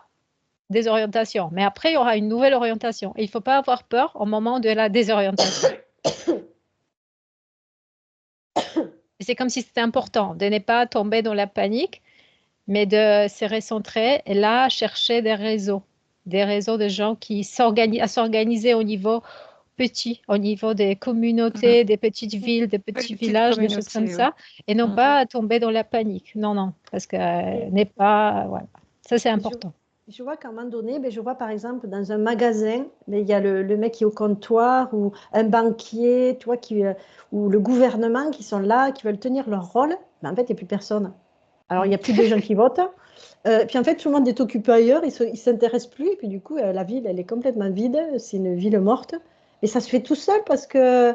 désorientation. Mais après, il y aura une nouvelle orientation. Et il ne faut pas avoir peur au moment de la désorientation. C'est comme si c'était important de ne pas tomber dans la panique, mais de se recentrer et là, chercher des réseaux de gens qui s'organiser au niveau petit, au niveau des communautés, des petites villes, des petits petite villages, des choses comme communauté, oui. ça, et non pas tomber dans la panique. Non, non, parce que n'est pas. Voilà. Ça, c'est important. Je vois qu'à un moment donné, ben, je vois par exemple dans un magasin, ben, il y a le mec qui est au comptoir ou un banquier, toi, ou le gouvernement qui sont là, qui veulent tenir leur rôle. Ben, en fait, il n'y a plus personne. Alors, il n'y a plus de gens qui votent. Puis en fait, tout le monde est occupé ailleurs, il ne s'intéresse plus. Et puis du coup, la ville, elle est complètement vide. C'est une ville morte. Et ça se fait tout seul parce que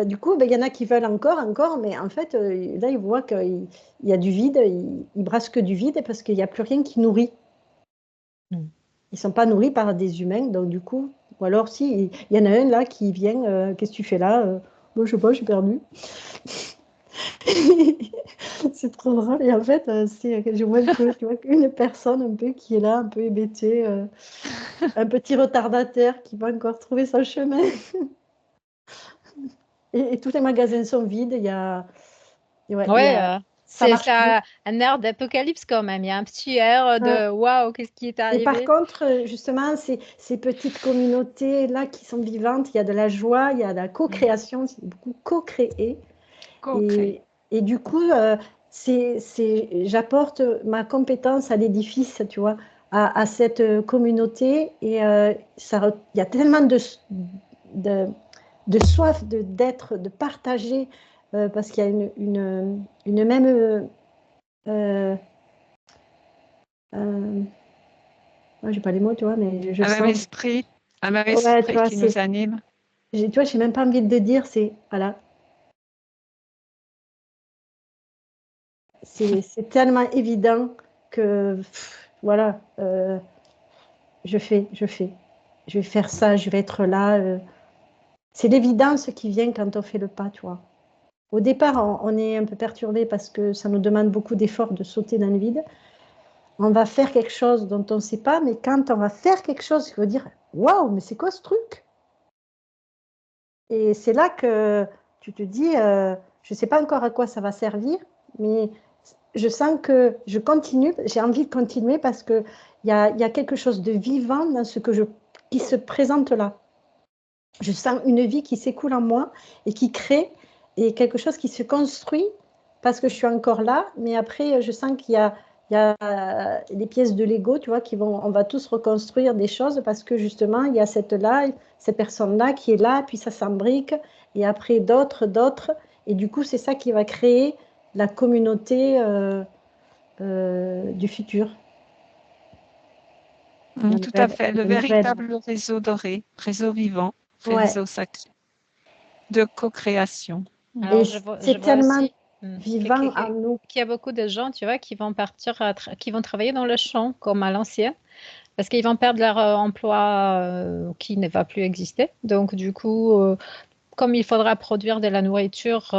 du coup, ben, il y en a qui veulent encore, mais en fait, là, ils voient qu'il y a du vide, ils brassent que du vide parce qu'il n'y a plus rien qui nourrit. Mm. Ils ne sont pas nourris par des humains, donc du coup, ou alors si, il y en a un là qui vient, qu'est-ce que tu fais là? Moi, je sais pas, j'ai perdu. C'est trop drôle. Et en fait, je vois un peu, tu vois, une personne un peu qui est là, un peu hébétée, un petit retardataire qui va encore trouver son chemin. Et tous les magasins sont vides. Ouais, Ouais, ça c'est marche plus. un air d'apocalypse quand même. Il y a un petit air Ouais. de waouh, qu'est-ce qui est Et par arrivé? contre, justement, ces petites communautés-là qui sont vivantes, il y a de la joie, il y a de la Mm. co-création, c'est beaucoup co-créer. Co-créer. Et du coup, j'apporte ma compétence à l'édifice, tu vois, à cette communauté. Et il y a tellement de, de soif d'être, de partager, parce qu'il y a une même... euh, moi, j'ai pas les mots, tu vois, mais je sens. Un même Ouais, tu esprit vois, qui nous anime. tu vois, j'ai même pas envie de dire, voilà, c'est tellement évident que, voilà, je vais faire ça, je vais être là. C'est l'évidence qui vient quand on fait le pas, tu vois. Au départ, on est un peu perturbé parce que ça nous demande beaucoup d'efforts de sauter dans le vide. On va faire quelque chose dont on ne sait pas, mais quand on va faire quelque chose, il faut dire, waouh, mais c'est quoi ce truc? Et c'est là que tu te dis, je ne sais pas encore à quoi ça va servir, mais je sens que je continue, j'ai envie de continuer parce qu'il y a quelque chose de vivant dans qui se présente là. Je sens une vie qui s'écoule en moi et qui crée, et quelque chose qui se construit parce que je suis encore là, mais après, je sens il y a des pièces de Lego, tu vois, on va tous reconstruire des choses parce que justement, il y a cette personne-là qui est là, puis ça s'embrique, et après d'autres, et du coup, c'est ça qui va créer la communauté du futur, Tout à fait. Le la nouvelle. véritable réseau doré, réseau vivant, Ouais, réseau sacré de co-création. et Alors, je c'est vois tellement aussi mm, vivant en nous. qu'il y a beaucoup de gens, tu vois, qui vont partir, qui vont travailler dans le champ, comme à l'ancien, parce qu'ils vont perdre leur emploi qui ne va plus exister. Donc, du coup, comme il faudra produire de la nourriture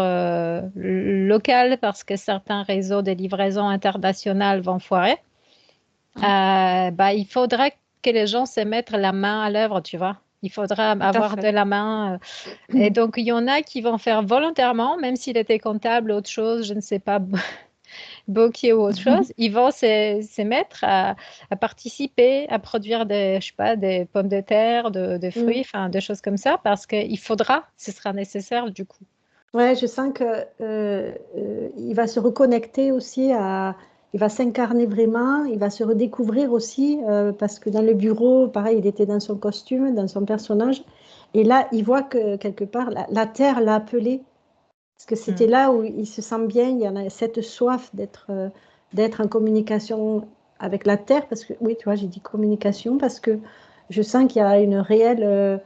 locale, parce que certains réseaux de livraison internationale vont foirer, bah, il faudra que les gens se mettent la main à l'œuvre, tu vois. Il faudra Tout à avoir de fait. la main. Et donc, il y en a qui vont faire volontairement, même s'il était comptable, autre chose, je ne sais pas, banquier ou autre chose, ils vont se mettre à participer, à produire des, je sais pas, des pommes de terre, des fruits, Mm. enfin, des choses comme ça, parce qu'il faudra, ce sera nécessaire du coup. Ouais, je sens que il va se reconnecter aussi il va s'incarner vraiment, il va se redécouvrir aussi parce que dans le bureau, pareil, il était dans son costume, dans son personnage, et là, il voit que quelque part la terre l'a appelé parce que c'était Mm. là où il se sent bien, il y en a cette soif d'être en communication avec la terre parce que oui, tu vois, j'ai dit communication parce que je sens qu'il y a une réelle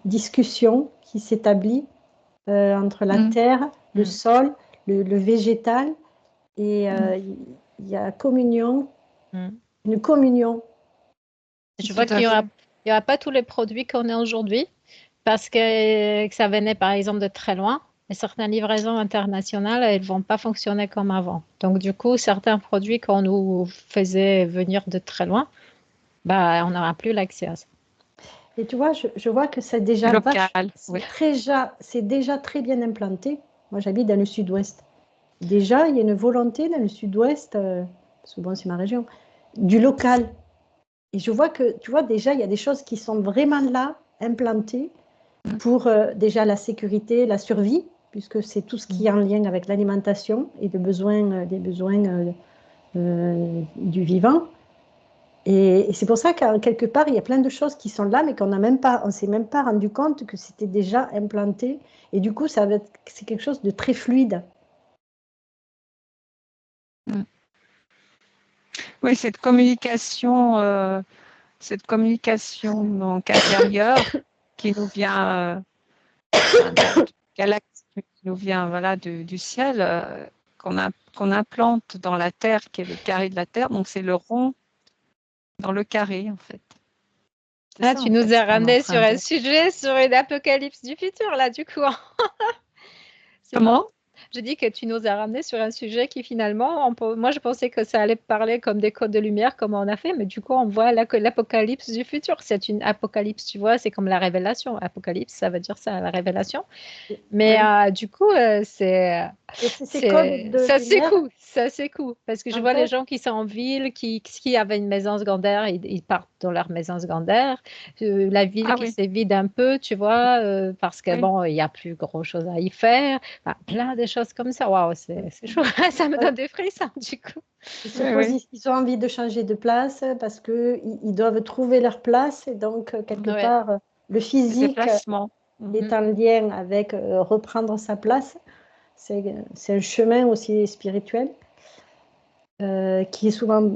discussion qui s'établit entre la Mm. terre, le Mm. sol, le végétal, et Mm. il y a communion, Mm. une communion. Je Tout vois à fait. il y aura pas tous les produits qu'on a aujourd'hui parce que ça venait par exemple de très loin. Et certaines livraisons internationales, elles vont pas fonctionner comme avant. Donc du coup, certains produits qu'on nous faisait venir de très loin, bah, on n'aura plus l'accès à ça. Et tu vois, je vois que Local, oui. c'est déjà très bien implanté. Moi, j'habite dans le sud-ouest. Déjà, il y a une volonté dans le sud-ouest, parce que bon, c'est ma région, du local. Et je vois que, tu vois, déjà, il y a des choses qui sont vraiment là, implantées, Mm. pour déjà la sécurité, la survie, puisque c'est tout ce qui est Mm. en lien avec l'alimentation et des besoins du vivant. Et c'est pour ça qu'en quelque part, il y a plein de choses qui sont là, mais on ne s'est même pas rendu compte que c'était déjà implanté. Et du coup, c'est quelque chose de très fluide. Mm. Oui, cette communication donc intérieure. qui nous vient de galaxie, qui nous vient voilà, du ciel, qu'on implante dans la Terre, qui est le carré de la Terre. Donc, c'est le rond dans le carré, en fait. Ah, Ça, tu en nous fait, as ce qu'on est en ramené train sur un de... sujet, sur une apocalypse du futur, là, du coup. C'est marrant. Comment? Je dis que tu nous as ramené sur un sujet qui finalement, moi je pensais que ça allait parler comme des codes de lumière, comme on a fait, mais du coup on voit là que l'apocalypse du futur, c'est une apocalypse, tu vois, c'est comme la révélation. Apocalypse, ça veut dire ça, la révélation. Mais du coup, Et c'est ces codes de ça lumière, secoue, ça secoue. Parce que je en vois les fait, gens qui sont en ville, qui avaient une maison secondaire, ils partent dans leur maison secondaire. La ville Ah qui oui, se vide un peu, tu vois, parce que oui. bon, il n'y a plus grand-chose à y faire. Enfin, plein de choses comme ça. Waouh, c'est chaud. Ça me ouais, donne des frissons, du coup. Oui, oui. ils ont envie de changer de place parce qu'ils doivent trouver leur place. Et donc, quelque Ouais. part, le Les physique déplacements. Mm. est en lien avec reprendre sa place. C'est un chemin aussi spirituel qui est souvent,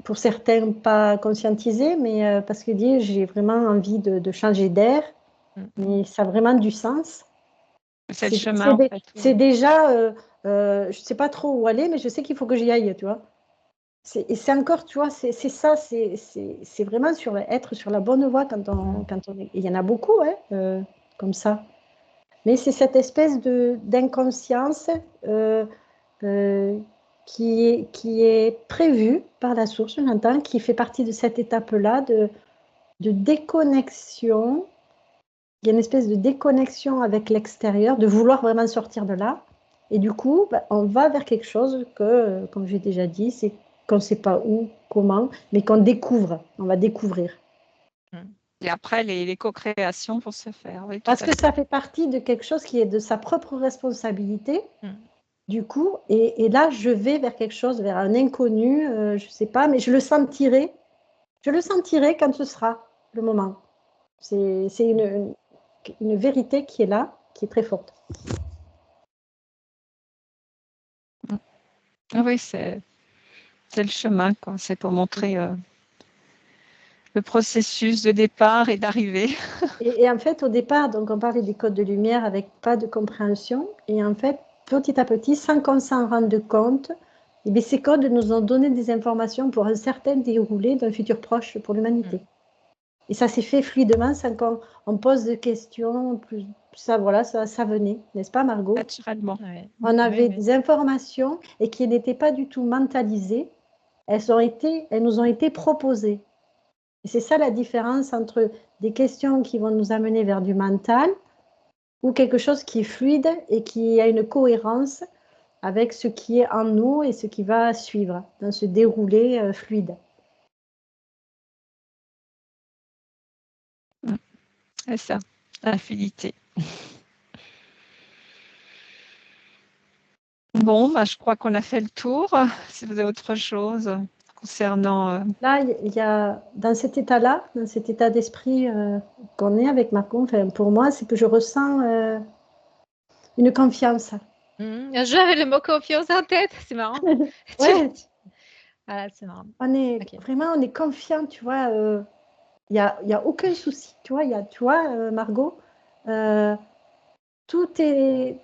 pour certains, pas conscientisé, mais parce que dit, j'ai vraiment envie de changer d'air, mais ça a vraiment du sens. C'est le chemin, en fait. C'est Oui. déjà, je ne sais pas trop où aller, mais je sais qu'il faut que j'y aille, tu vois. Et c'est encore, tu vois, c'est ça, c'est vraiment être sur la bonne voie quand on est. Il y en a beaucoup, hein, comme ça. Mais c'est cette espèce d'inconscience euh, qui est prévue par la source, j'entends, qui fait partie de cette étape-là de déconnexion. Il y a une espèce de déconnexion avec l'extérieur, de vouloir vraiment sortir de là. Et du coup, bah, on va vers quelque chose que, comme j'ai déjà dit, c'est qu'on ne sait pas où, comment, mais qu'on découvre. On va découvrir. Et après, les co-créations vont se faire. Oui, tout Parce à que ça fait. fait partie de quelque chose qui est de sa propre responsabilité. Mm. Du coup, et là, je vais vers quelque chose, vers un inconnu, je ne sais pas, mais je le sentirai. Je le sentirai quand ce sera le moment. C'est une vérité qui est là, qui est très forte. Ah oui, c'est le chemin, quoi. C'est pour montrer le processus de départ et d'arrivée. Et en fait, au départ, donc on parlait des codes de lumière avec pas de compréhension. Et en fait, petit à petit, sans qu'on s'en rende compte, eh bien, ces codes nous ont donné des informations pour un certain déroulé d'un futur proche pour l'humanité. Et ça s'est fait fluidement sans qu'on pose de questions. Ça, voilà, ça venait, n'est-ce pas, Margot? Naturellement. Ouais. On avait Oui, oui. des informations et qui n'étaient pas du tout mentalisées. Elles nous ont été proposées. Et c'est ça la différence entre des questions qui vont nous amener vers du mental ou quelque chose qui est fluide et qui a une cohérence avec ce qui est en nous et ce qui va suivre dans ce déroulé fluide. C'est ça, l'infinité. Bon, bah, je crois qu'on a fait le tour. Si vous avez autre chose concernant... Là, il y a, dans cet état-là, dans cet état d'esprit qu'on est avec Marco, enfin, pour moi, c'est que je ressens une confiance. J'avais le mot confiance en tête, c'est marrant. Ouais, Ah, c'est marrant. on est Ok. vraiment, on est confiant, tu vois. Il y a aucun souci, tu vois. Tu vois, Margot, euh, tout est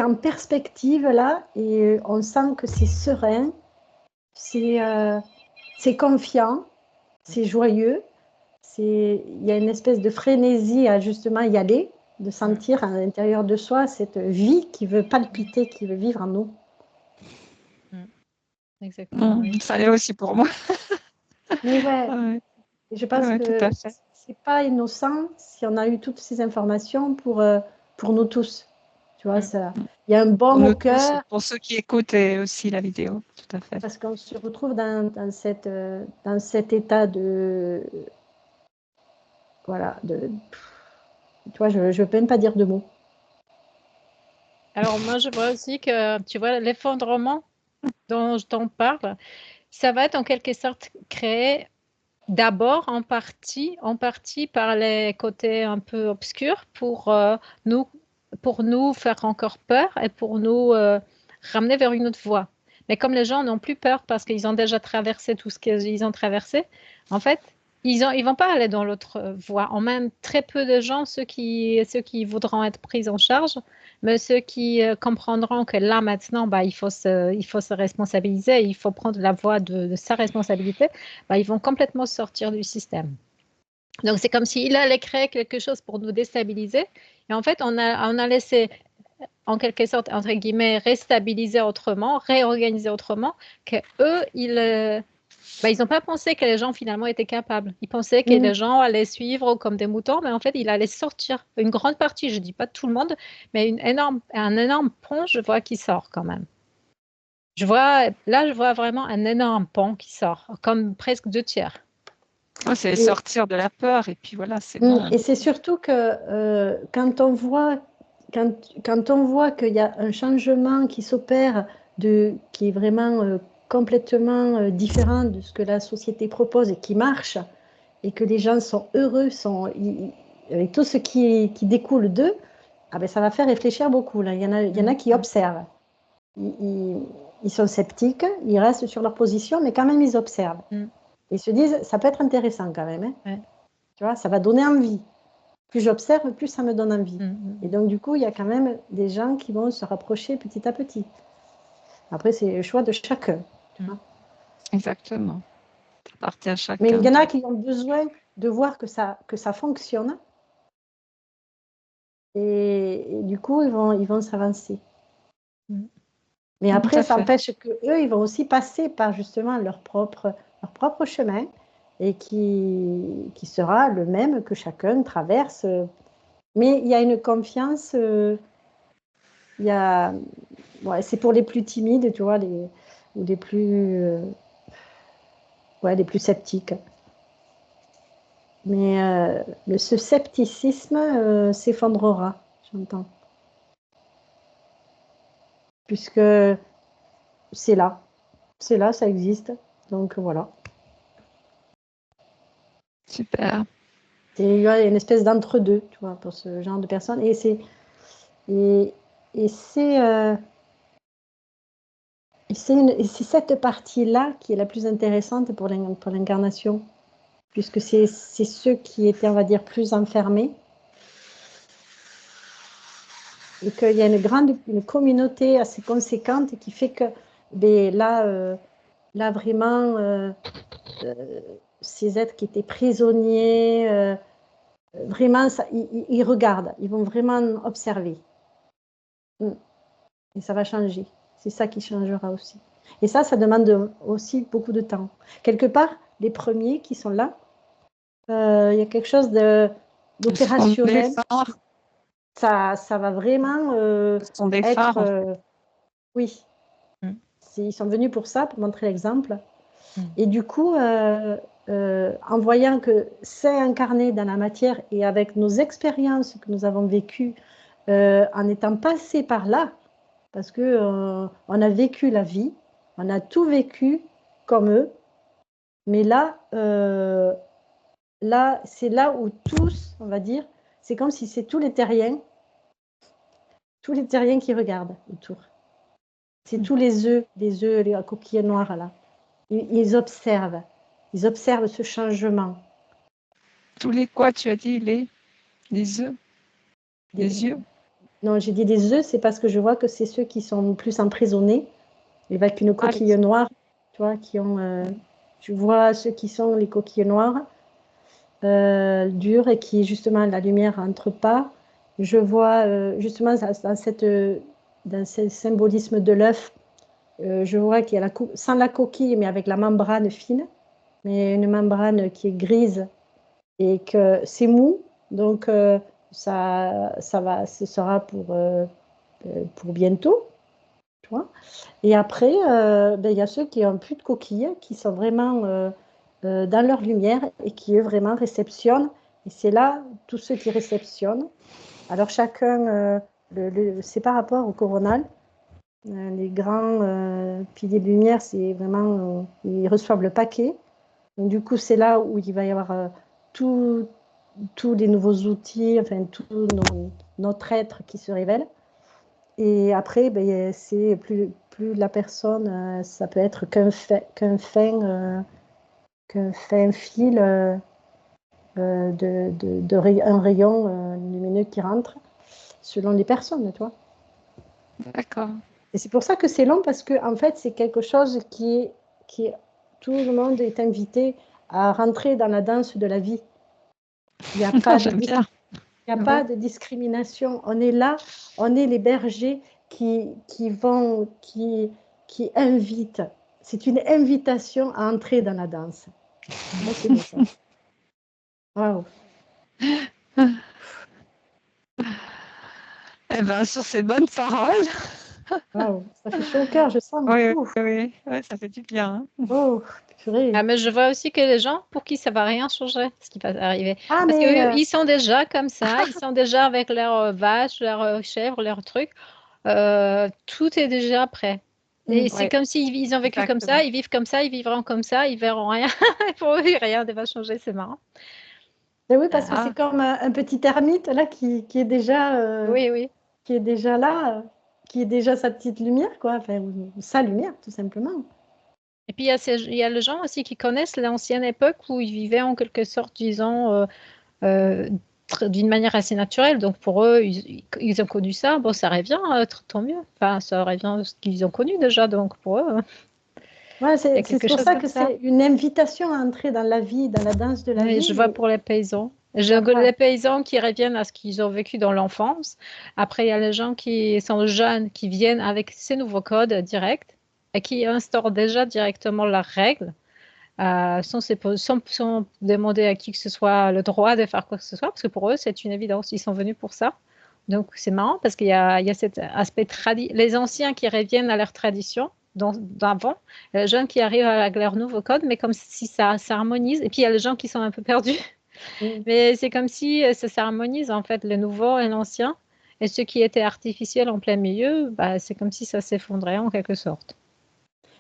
en perspective là et on sent que c'est serein, c'est c'est confiant, c'est joyeux. Il y a une espèce de frénésie à justement y aller, de sentir à l'intérieur de soi cette vie qui veut palpiter, qui veut vivre en nous. Exactement, oui. ça l'est aussi pour moi. Mais ouais, Ouais, je pense ouais, tout que à fait. c'est pas innocent si on a eu toutes ces informations pour nous tous. Tu vois, ça, il y a un Pour baume au nous tous, cœur pour ceux qui écoutent et aussi la vidéo, tout à fait. parce qu'on se retrouve dans cet état de, voilà, tu vois, je ne veux même pas dire de mots. Alors moi, je vois aussi que, tu vois, l'effondrement dont je t'en parle, ça va être en quelque sorte créé d'abord en partie par les côtés un peu obscurs nous, pour nous faire encore peur et pour nous ramener vers une autre voie. Mais comme les gens n'ont plus peur parce qu'ils ont déjà traversé tout ce qu'ils ont traversé, en fait, Ils vont pas aller dans l'autre voie. On même très peu de gens, ceux qui voudront être pris en charge, mais ceux qui comprendront que là maintenant, bah, il faut se responsabiliser, il faut prendre la voie de sa responsabilité, bah, ils vont complètement sortir du système. Donc c'est comme s'il allait créer quelque chose pour nous déstabiliser. Et en fait, on a laissé, en quelque sorte, entre guillemets, réstabiliser autrement, réorganiser autrement, que eux, ils n'ont pas pensé que les gens finalement étaient capables. Ils pensaient que les gens allaient suivre comme des moutons, mais en fait, il allait sortir une grande partie, je ne dis pas tout le monde, mais un énorme pont, je vois qui sort quand même. Je vois vraiment un énorme pont qui sort, comme presque 2 tiers. Oh, c'est Et- sortir de la peur et puis voilà, c'est bon. Et c'est surtout que quand on voit, quand on voit qu'il y a un changement qui s'opère, qui est vraiment complètement différent de ce que la société propose et qui marche, et que les gens sont heureux, avec tout ce qui découle d'eux, ah ben ça va faire réfléchir beaucoup. Là. Il y en a qui observent. Ils sont sceptiques, ils restent sur leur position, mais quand même ils observent. Ils se disent, ça peut être intéressant quand même. Hein. Ouais. Tu vois, ça va donner envie. Plus j'observe, plus ça me donne envie. Et donc, du coup, il y a quand même des gens qui vont se rapprocher petit à petit. Après, c'est le choix de chacun. Tu vois. Exactement. Appartient à chacun. Mais il y en a qui ont besoin de voir que ça fonctionne. Et du coup, ils vont s'avancer. Mais après, ça empêche qu'eux, ils vont aussi passer par justement leur propre chemin et qui sera le même que chacun traverse. Mais il y a une confiance, c'est pour les plus timides, tu vois, ou les plus, les plus sceptiques. Mais ce scepticisme s'effondrera, j'entends. Puisque c'est là, ça existe. Donc voilà. Super. Il y a une espèce d'entre-deux, tu vois, pour ce genre de personnes. Et c'est cette partie-là qui est la plus intéressante pour l'incarnation, puisque c'est ceux qui étaient, on va dire, plus enfermés. Et qu'il y a une communauté assez conséquente qui fait que là vraiment, ces êtres qui étaient prisonniers, vraiment, ils regardent, ils vont vraiment observer. Et ça va changer. C'est ça qui changera aussi. Et ça demande aussi beaucoup de temps. Quelque part, les premiers qui sont là, il y a quelque chose d'opérationnel. Ça va vraiment être... oui. Ils sont venus pour ça, pour montrer l'exemple. Et du coup, en voyant que c'est incarné dans la matière et avec nos expériences que nous avons vécues, en étant passés par là, parce qu'on a vécu la vie, on a tout vécu comme eux, mais là, c'est là où tous, on va dire, c'est comme si c'est tous les terriens qui regardent autour. C'est tous les œufs, les coquilles noires là. Ils observent ce changement. Tous les quoi, tu as dit, les œufs, les yeux? Non, j'ai dit des œufs, c'est parce que je vois que c'est ceux qui sont plus emprisonnés, avec une coquille noire, tu vois, qui ont... tu vois ceux qui sont les coquilles noires, dures, et qui, justement, la lumière n'entre pas. Je vois, justement, dans ce symbolisme de l'œuf, je vois qu'il y a sans la coquille, mais avec la membrane fine, mais une membrane qui est grise, et que c'est mou, donc ce sera pour bientôt, tu vois. Et après, il y a ceux qui n'ont plus de coquilles, qui sont vraiment dans leur lumière et qui, eux, vraiment réceptionnent. Et c'est là, tous ceux qui réceptionnent. Alors, chacun, c'est par rapport au coronal. Les grands piliers de lumière, c'est vraiment, ils reçoivent le paquet. Donc, du coup, c'est là où il va y avoir tous les nouveaux outils, enfin, tout notre être qui se révèle. Et après, c'est plus la personne, ça peut être qu'un fin fil un rayon lumineux qui rentre selon les personnes, tu vois. D'accord. Et c'est pour ça que c'est long, parce que en fait, c'est quelque chose tout le monde est invité à rentrer dans la danse de la vie. Il n'y a pas de J'aime bien. Il n'y a Oui. pas de discrimination. On est là, on est les bergers qui invitent. C'est une invitation à entrer dans la danse. Moi, c'est beau ça. Waouh. Eh ben, sur ces bonnes paroles. Waouh. Ça fait chaud au cœur, je sens. Oui, Ouf. oui, oui, ça fait du bien. Oh, purée. Ah, mais je vois aussi que les gens pour qui ça va rien changer, ce qui va arriver. Ah, Parce mais qu'eux, ils sont déjà comme ça, ils sont déjà avec leurs vaches, leurs chèvres, leurs trucs. Tout est déjà prêt. Et c'est Oui, comme s'ils ont vécu comme ça, exactement. ils vivent comme ça, ils vivront comme ça, ils verront rien. Pour eux, rien ne va changer, c'est marrant. oui, parce que c'est Ah, comme un petit ermite là Oui, oui. qui est déjà là, qui est déjà sa petite lumière, quoi. Enfin, ou sa lumière, tout simplement. Et puis il y a les gens aussi qui connaissent l'ancienne époque où ils vivaient en quelque sorte, disons, euh, d'une manière assez naturelle. Donc pour eux, ils ont connu ça. Bon, ça revient, tant mieux. Enfin, ça revient à ce qu'ils ont connu déjà. Donc pour eux, Ouais, il y a c'est quelque pour chose ça comme que ça. c'est une invitation à entrer dans la vie, dans la danse de la Oui, vie, je vois mais pour les paysans. il n'y a pas. Les paysans qui reviennent à ce qu'ils ont vécu dans l'enfance. Après, il y a les gens qui sont jeunes, qui viennent avec ces nouveaux codes directs et qui instaurent déjà directement leurs règles, sans demander à qui que ce soit le droit de faire quoi que ce soit, parce que pour eux, c'est une évidence. Ils sont venus pour ça. Donc, c'est marrant parce il y a cet aspect les anciens qui reviennent à leur tradition d'avant, les jeunes qui arrivent avec leur nouveau code, mais comme si ça s'harmonise. Et puis, il y a les gens qui sont un peu perdus. Mm. Mais c'est comme si ça s'harmonise en fait, le nouveau et l'ancien. Et ce qui était artificiel en plein milieu, bah, c'est comme si ça s'effondrait en quelque sorte.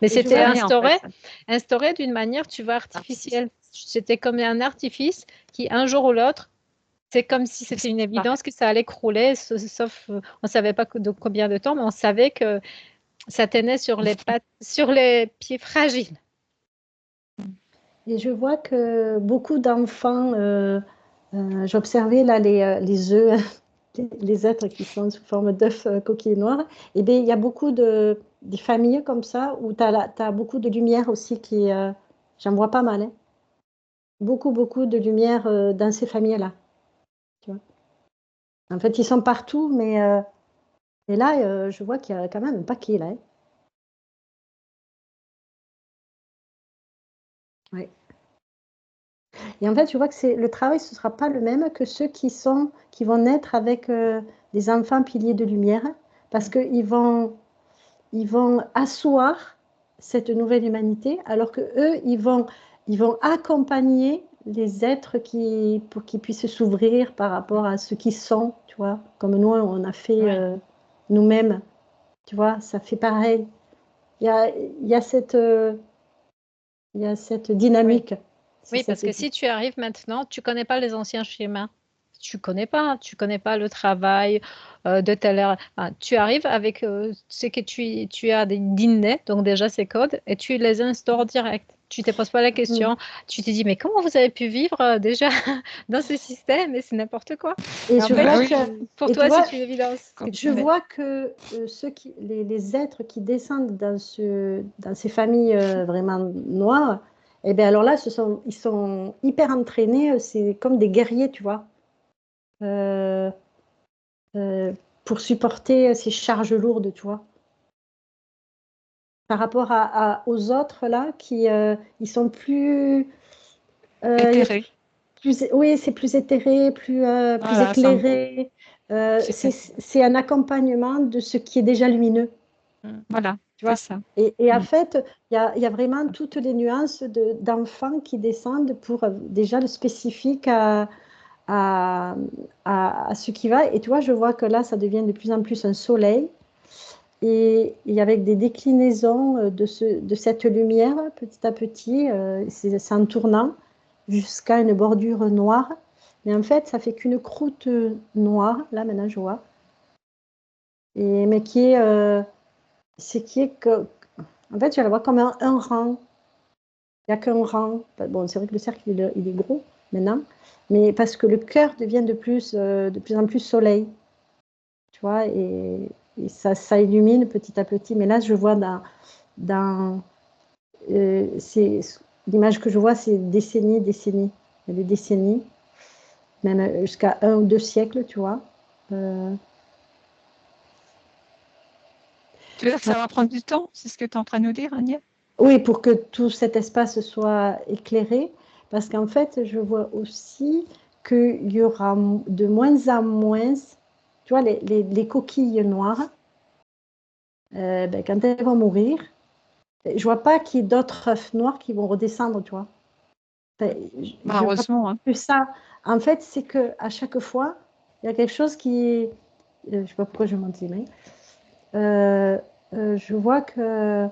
Mais Et je c'était vois oui, en fait. instauré d'une manière, tu vois, Artificiel. artificielle. C'était comme un artifice qui, un jour ou l'autre, c'est comme si c'était une Ah, évidence que ça allait crouler, sauf on ne savait pas de combien de temps, mais on savait que ça tenait sur les pattes, sur les pieds fragiles. et je vois que beaucoup d'enfants, j'observais là les œufs, les êtres qui sont sous forme d'œufs coquilles noires. Et bien, il y a beaucoup des familles comme ça où tu as beaucoup de lumière aussi j'en vois pas mal, hein. Beaucoup, beaucoup de lumière dans ces familles-là. Tu vois. En fait, ils sont partout, mais là, je vois qu'il y a quand même un paquet là, hein. Ouais. Et en fait, je vois que le travail, ce ne sera pas le même que ceux qui vont naître avec des enfants piliers de lumière, parce ils vont asseoir cette nouvelle humanité, alors que eux, ils vont accompagner les êtres pour qu'ils puissent s'ouvrir par rapport à ce qu'ils sont, tu vois, comme nous, on a fait oui. nous-mêmes, tu vois, ça fait pareil. Il y a il y a cette Oui. dynamique. C'est Oui, parce cette que si tu arrives maintenant, tu connais pas les anciens schémas. Tu connais pas le travail de telle heure. Enfin, tu arrives avec ce que tu as des d'inné, donc déjà ces codes, et tu les instaures direct. Tu te poses pas la Mm. question. Tu te dis, mais comment vous avez pu vivre déjà dans ce système? Et c'est n'importe quoi. Et Et en je Bah fait, vois oui, que, pour et tu toi, vois, c'est une évidence ce que je tu fais. vois que les êtres qui descendent dans ces familles vraiment noires, eh bien alors là, ils sont hyper entraînés, c'est comme des guerriers, tu vois, euh, euh, pour supporter ces charges lourdes, tu vois. Par rapport aux autres, là, ils sont il y a éthéré. oui, c'est plus éthéré, plus Voilà, ça me... éclairé. Super. C'est un accompagnement de ce qui est déjà lumineux. Voilà, Tu c'est vois. ça. Et en Mm. fait, il y a vraiment toutes les nuances d'enfants qui descendent pour déjà le spécifique à, à ce qui va. Et tu vois, je vois que là, ça devient de plus en plus un soleil. Et avec des déclinaisons de cette lumière, petit à petit, c'est en tournant jusqu'à une bordure noire. Mais en fait, ça fait qu'une croûte noire, là maintenant je vois, mais qui est que, en fait, je la vois comme un rang. Il n'y a qu'un rang. Bon, c'est vrai que le cercle, il est gros, maintenant, mais parce que le cœur devient de plus en plus soleil, tu vois, et ça illumine petit à petit. Mais là, je vois l'image que je vois, c'est décennies. Il y a des décennies, même jusqu'à 1 ou 2 siècles, tu vois. Tu veux dire que ça va prendre du temps? C'est ce que tu es en train de nous dire, Agnès? Oui, pour que tout cet espace soit éclairé, parce qu'en fait, je vois aussi qu'il y aura de moins en moins, tu vois, les coquilles noires, quand elles vont mourir, je vois pas qu'il y ait d'autres œufs noirs qui vont redescendre, tu vois. Enfin, je vois Heureusement, hein. plus ça. En fait, c'est qu'à chaque fois, il y a quelque chose qui... je ne sais pas pourquoi je monte les mains. Je vois que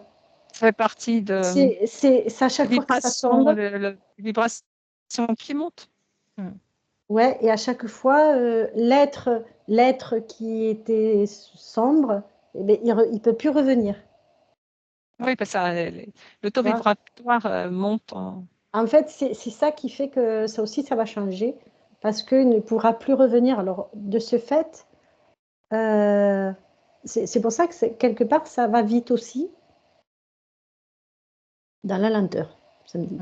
Ça fait partie de c'est à chaque fois que ça tombe. vibration qui monte. Ouais, et à chaque fois, l'être qui était sombre, eh bien, il ne peut plus revenir. Oui, parce que le taux Tu vois. vibratoire monte en... En fait, c'est ça qui fait que ça aussi, ça va changer, parce qu'il ne pourra plus revenir. Alors, de ce fait, c'est pour ça que quelque part, ça va vite aussi, dans la lenteur, ça me dit.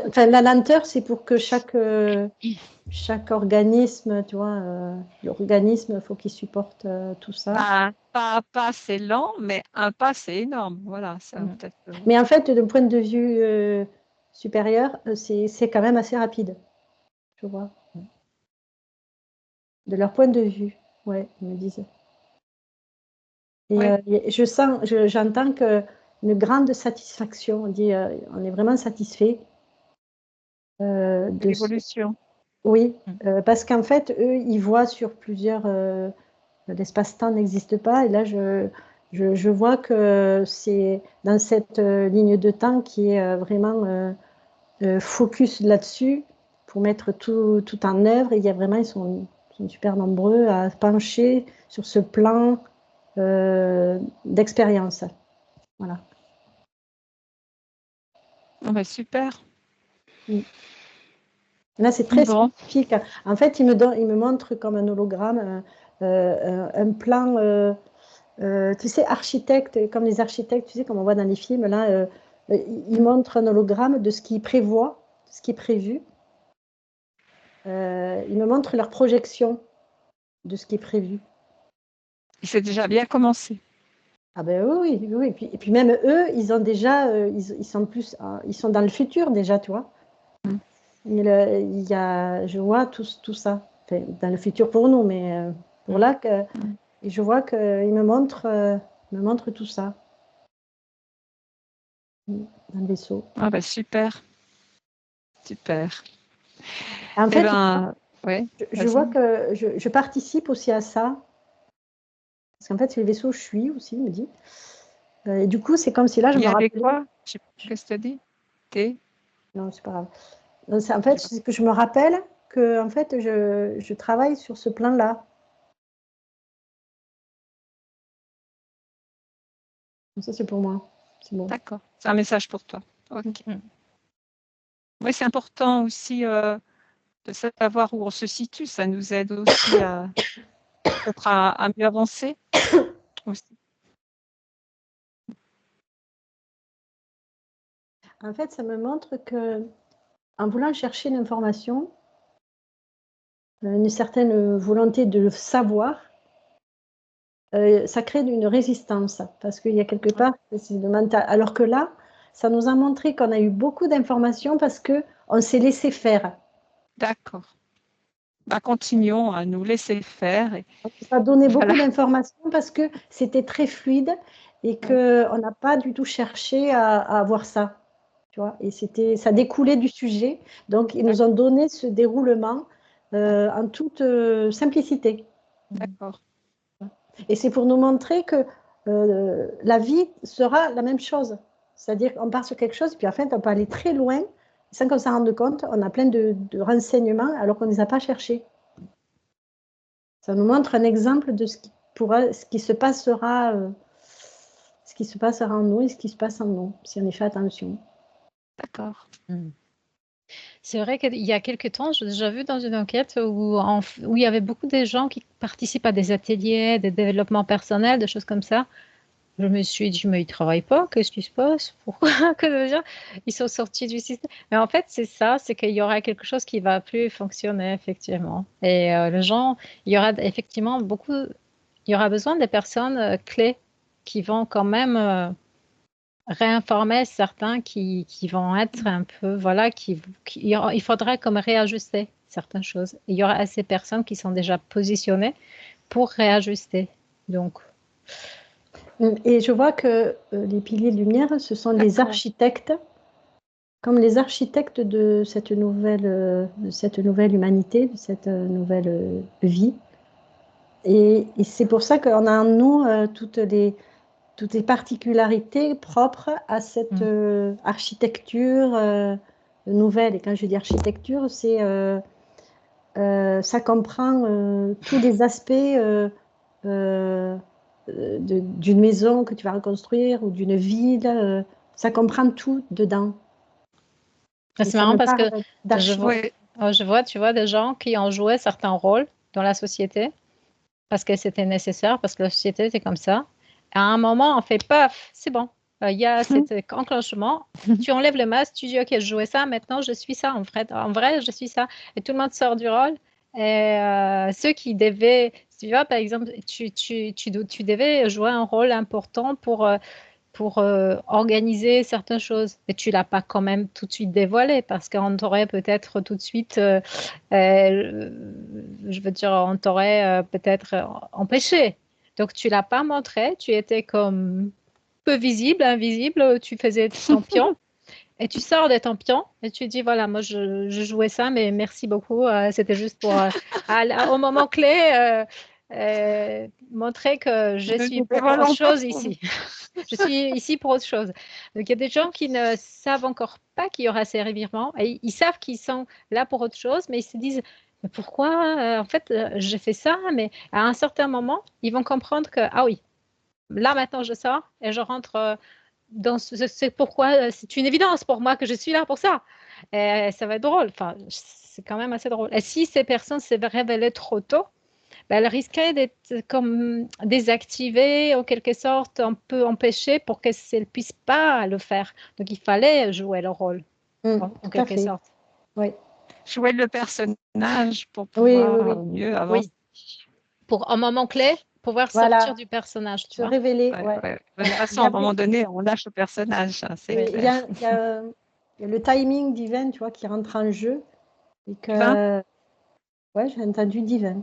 Enfin, la lenteur, c'est pour que chaque organisme, tu vois, l'organisme, il faut qu'il supporte tout ça. Pas assez lent, mais un pas, c'est énorme. Voilà, ça peut-être... Mais en fait, d'un point de vue supérieur, c'est quand même assez rapide, tu vois. De leur point de vue, ouais, ils me disent. Et Oui. j'entends une grande satisfaction. On dit, on est vraiment satisfait de L'évolution. Oui, parce qu'en fait, eux, ils voient sur plusieurs... l'espace-temps n'existe pas. Et là, je vois que c'est dans cette ligne de temps qui est vraiment focus là-dessus pour mettre tout en œuvre. Et il y a vraiment, ils sont super nombreux à pencher sur ce plan d'expérience. Voilà. Oh, ben, super. Là, c'est très Bon. spécifique. En fait, il me montre comme un hologramme un plan, tu sais, architecte, comme les architectes, tu sais, comme on voit dans les films, là, il montre un hologramme de ce qu'ils prévoient, de ce qui est prévu. Il me montre leur projection de ce qui est prévu. Et c'est déjà bien commencé. Ah ben oui, oui, oui. Et puis même eux, ils ont déjà, ils sont plus, ils sont dans le futur déjà, tu vois. Je vois tout ça, enfin, dans le futur pour nous, mais pour là, et je vois qu'il me montre tout ça dans le vaisseau. Ah ben, super. Super. En Eh fait, ben, ouais, je vois vas-y. que je participe aussi à ça, parce qu'en fait, c'est le vaisseau je suis aussi, il me dit. Et du coup, c'est comme si là, je Il me y avait rappelais. quoi? Je sais pas ce que tu as dit. T. Non, c'est pas grave. Donc, en fait, c'est que je me rappelle que en fait, je travaille sur ce plan-là. Donc, ça, c'est pour moi. C'est bon. D'accord. C'est un message pour toi. Ok. Oui, c'est important aussi de savoir où on se situe. Ça nous aide aussi peut-être à mieux avancer aussi. En fait, ça me montre que, en voulant chercher l'information, une certaine volonté de le savoir, ça crée une résistance, parce qu'il y a quelque part, c'est le mental. Alors que là, ça nous a montré qu'on a eu beaucoup d'informations parce qu'on s'est laissé faire. D'accord. Bah, continuons à nous laisser faire. Et On nous a donné beaucoup voilà. d'informations parce que c'était très fluide et qu'on n'a pas du tout cherché à avoir ça. Tu vois, et ça découlait du sujet. Donc, ils nous ont donné ce déroulement en toute simplicité. D'accord. Et c'est pour nous montrer que la vie sera la même chose. C'est-à-dire qu'on part sur quelque chose, puis en fait, on peut aller très loin sans qu'on s'en rende compte. On a plein de renseignements alors qu'on ne les a pas cherchés. Ça nous montre un exemple de ce qui se passera en nous et ce qui se passe en nous, si on y fait attention. D'accord. C'est vrai qu'il y a quelques temps, j'ai déjà vu dans une enquête où il y avait beaucoup de gens qui participent à des ateliers, des développements personnels, des choses comme ça. Je me suis dit, mais ils ne travaillent pas, qu'est-ce qui se passe? Pourquoi? Que ça veut dire? Ils sont sortis du système. Mais en fait, c'est ça, c'est qu'il y aura quelque chose qui ne va plus fonctionner, effectivement. Et les gens, il y aura effectivement il y aura besoin des personnes clés qui vont quand même réinformer certains qui vont être un peu, voilà, il faudra comme réajuster certaines choses. Il y aura assez de personnes qui sont déjà positionnées pour réajuster. Donc, Et je vois que les piliers de lumière, ce sont les architectes, comme les architectes de cette nouvelle humanité, de cette nouvelle vie. Et c'est pour ça qu'on a en nous toutes les particularités propres à cette architecture nouvelle. Et quand je dis architecture, c'est ça comprend tous les aspects d'une maison que tu vas reconstruire ou d'une ville. Ça comprend tout dedans. c'est marrant parce que d'architecture. je vois, tu vois, des gens qui ont joué certains rôles dans la société parce que c'était nécessaire, parce que la société était comme ça. À un moment, on fait paf, c'est bon. Il y a cet enclenchement. Tu enlèves le masque, tu dis ok, je jouais ça, maintenant je suis ça. En vrai, je suis ça. Et tout le monde sort du rôle. Et ceux qui devaient, tu vois, par exemple, tu devais jouer un rôle important pour organiser certaines choses. Mais tu ne l'as pas quand même tout de suite dévoilé parce qu'on t'aurait peut-être tout de suite, je veux dire, on t'aurait peut-être empêché. Donc, tu ne l'as pas montré, tu étais comme peu visible, invisible, tu faisais ton pion. Et tu sors de ton pion et tu dis, voilà, moi, je jouais ça, mais merci beaucoup. C'était juste pour, au moment clé, montrer que je suis pour autre chose ici. Je suis ici pour autre chose. Donc, il y a des gens qui ne savent encore pas qu'il y aura ces revirements. Et ils savent qu'ils sont là pour autre chose, mais ils se disent, mais pourquoi, en fait, j'ai fait ça, mais à un certain moment, ils vont comprendre que, ah oui, là, maintenant, je sors et je rentre c'est pourquoi c'est une évidence pour moi que je suis là pour ça. Et ça va être drôle. Enfin, c'est quand même assez drôle. Et si ces personnes se révélaient trop tôt, ben, elles risquaient d'être comme désactivées, en quelque sorte, un peu empêchées pour qu'elles ne puissent pas le faire. Donc, il fallait jouer le rôle, en quelque sorte. Oui. Jouer le personnage pour pouvoir mieux avancer. Oui. Pour un moment clé, pouvoir sortir du personnage. Tu se vois. révéler. De toute façon, à un moment donné, on lâche le personnage. Hein, c'est clair. Il y a le timing divin, tu vois, qui rentre en jeu. Et que... Divin. Ouais, j'ai entendu divin.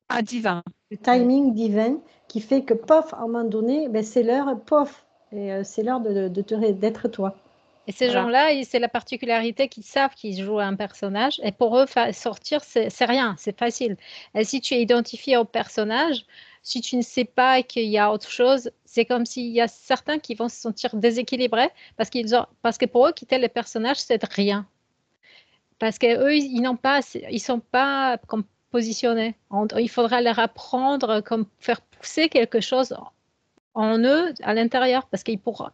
Ah, divin. Le timing divin qui fait que, pof, à un moment donné, ben, c'est l'heure, pof, et c'est l'heure d'être toi. Et ces gens-là, c'est la particularité qu'ils savent qu'ils jouent un personnage. Et pour eux, sortir, c'est rien, c'est facile. Et si tu es identifié au personnage, si tu ne sais pas qu'il y a autre chose, c'est comme s'il y a certains qui vont se sentir déséquilibrés parce que pour eux, quitter le personnage, c'est rien. Parce qu'eux, ils sont pas comme positionnés. Il faudra leur apprendre comme faire pousser quelque chose en eux à l'intérieur parce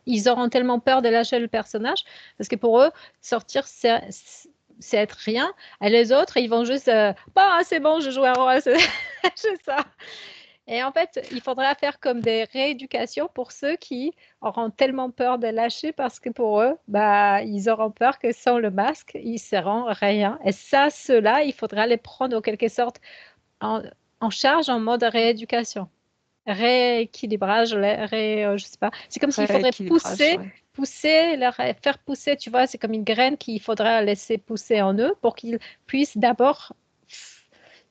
ils auront tellement peur de lâcher le personnage parce que pour eux sortir c'est être rien et les autres ils vont juste bah c'est bon je joue un rôle c'est ça et en fait il faudra faire comme des rééducations pour ceux qui auront tellement peur de lâcher parce que pour eux bah ils auront peur que sans le masque ils seront rien et ça ceux-là il faudra les prendre en quelque sorte en charge en mode rééducation rééquilibrage, je sais pas. C'est comme s'il faudrait faire pousser, tu vois, c'est comme une graine qu'il faudra laisser pousser en eux pour qu'ils puissent d'abord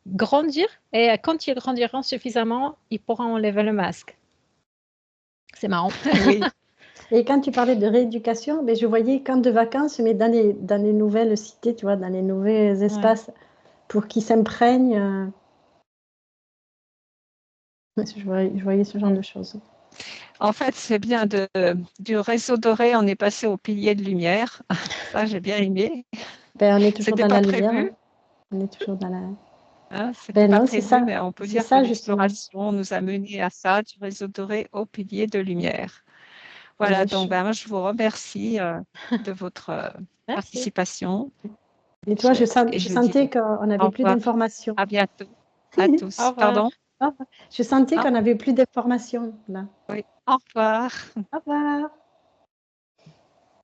grandir et quand ils grandiront suffisamment, ils pourront enlever le masque. C'est marrant. Oui. Et quand tu parlais de rééducation, ben, je voyais camp de vacances, mais dans les nouvelles cités, tu vois, dans les nouveaux espaces, pour qu'ils s'imprègnent. Je voyais ce genre de choses. En fait, c'est bien du réseau doré, on est passé au pilier de lumière. Ça, j'ai bien aimé. Ben, on est toujours dans la lumière. Prévu. On est toujours dans la... C'était pas prévu, mais on peut dire ça, que l'exploration nous a mené à ça, du réseau doré au pilier de lumière. Voilà, donc moi, je vous remercie de votre participation. Et toi, je Et je sentais dis qu'on au n'avait plus revoir. d'informations. À bientôt. À tous. Au revoir. Pardon? Je sentais Au qu'on n'avait plus d'informations là. oui. Au revoir. Au revoir.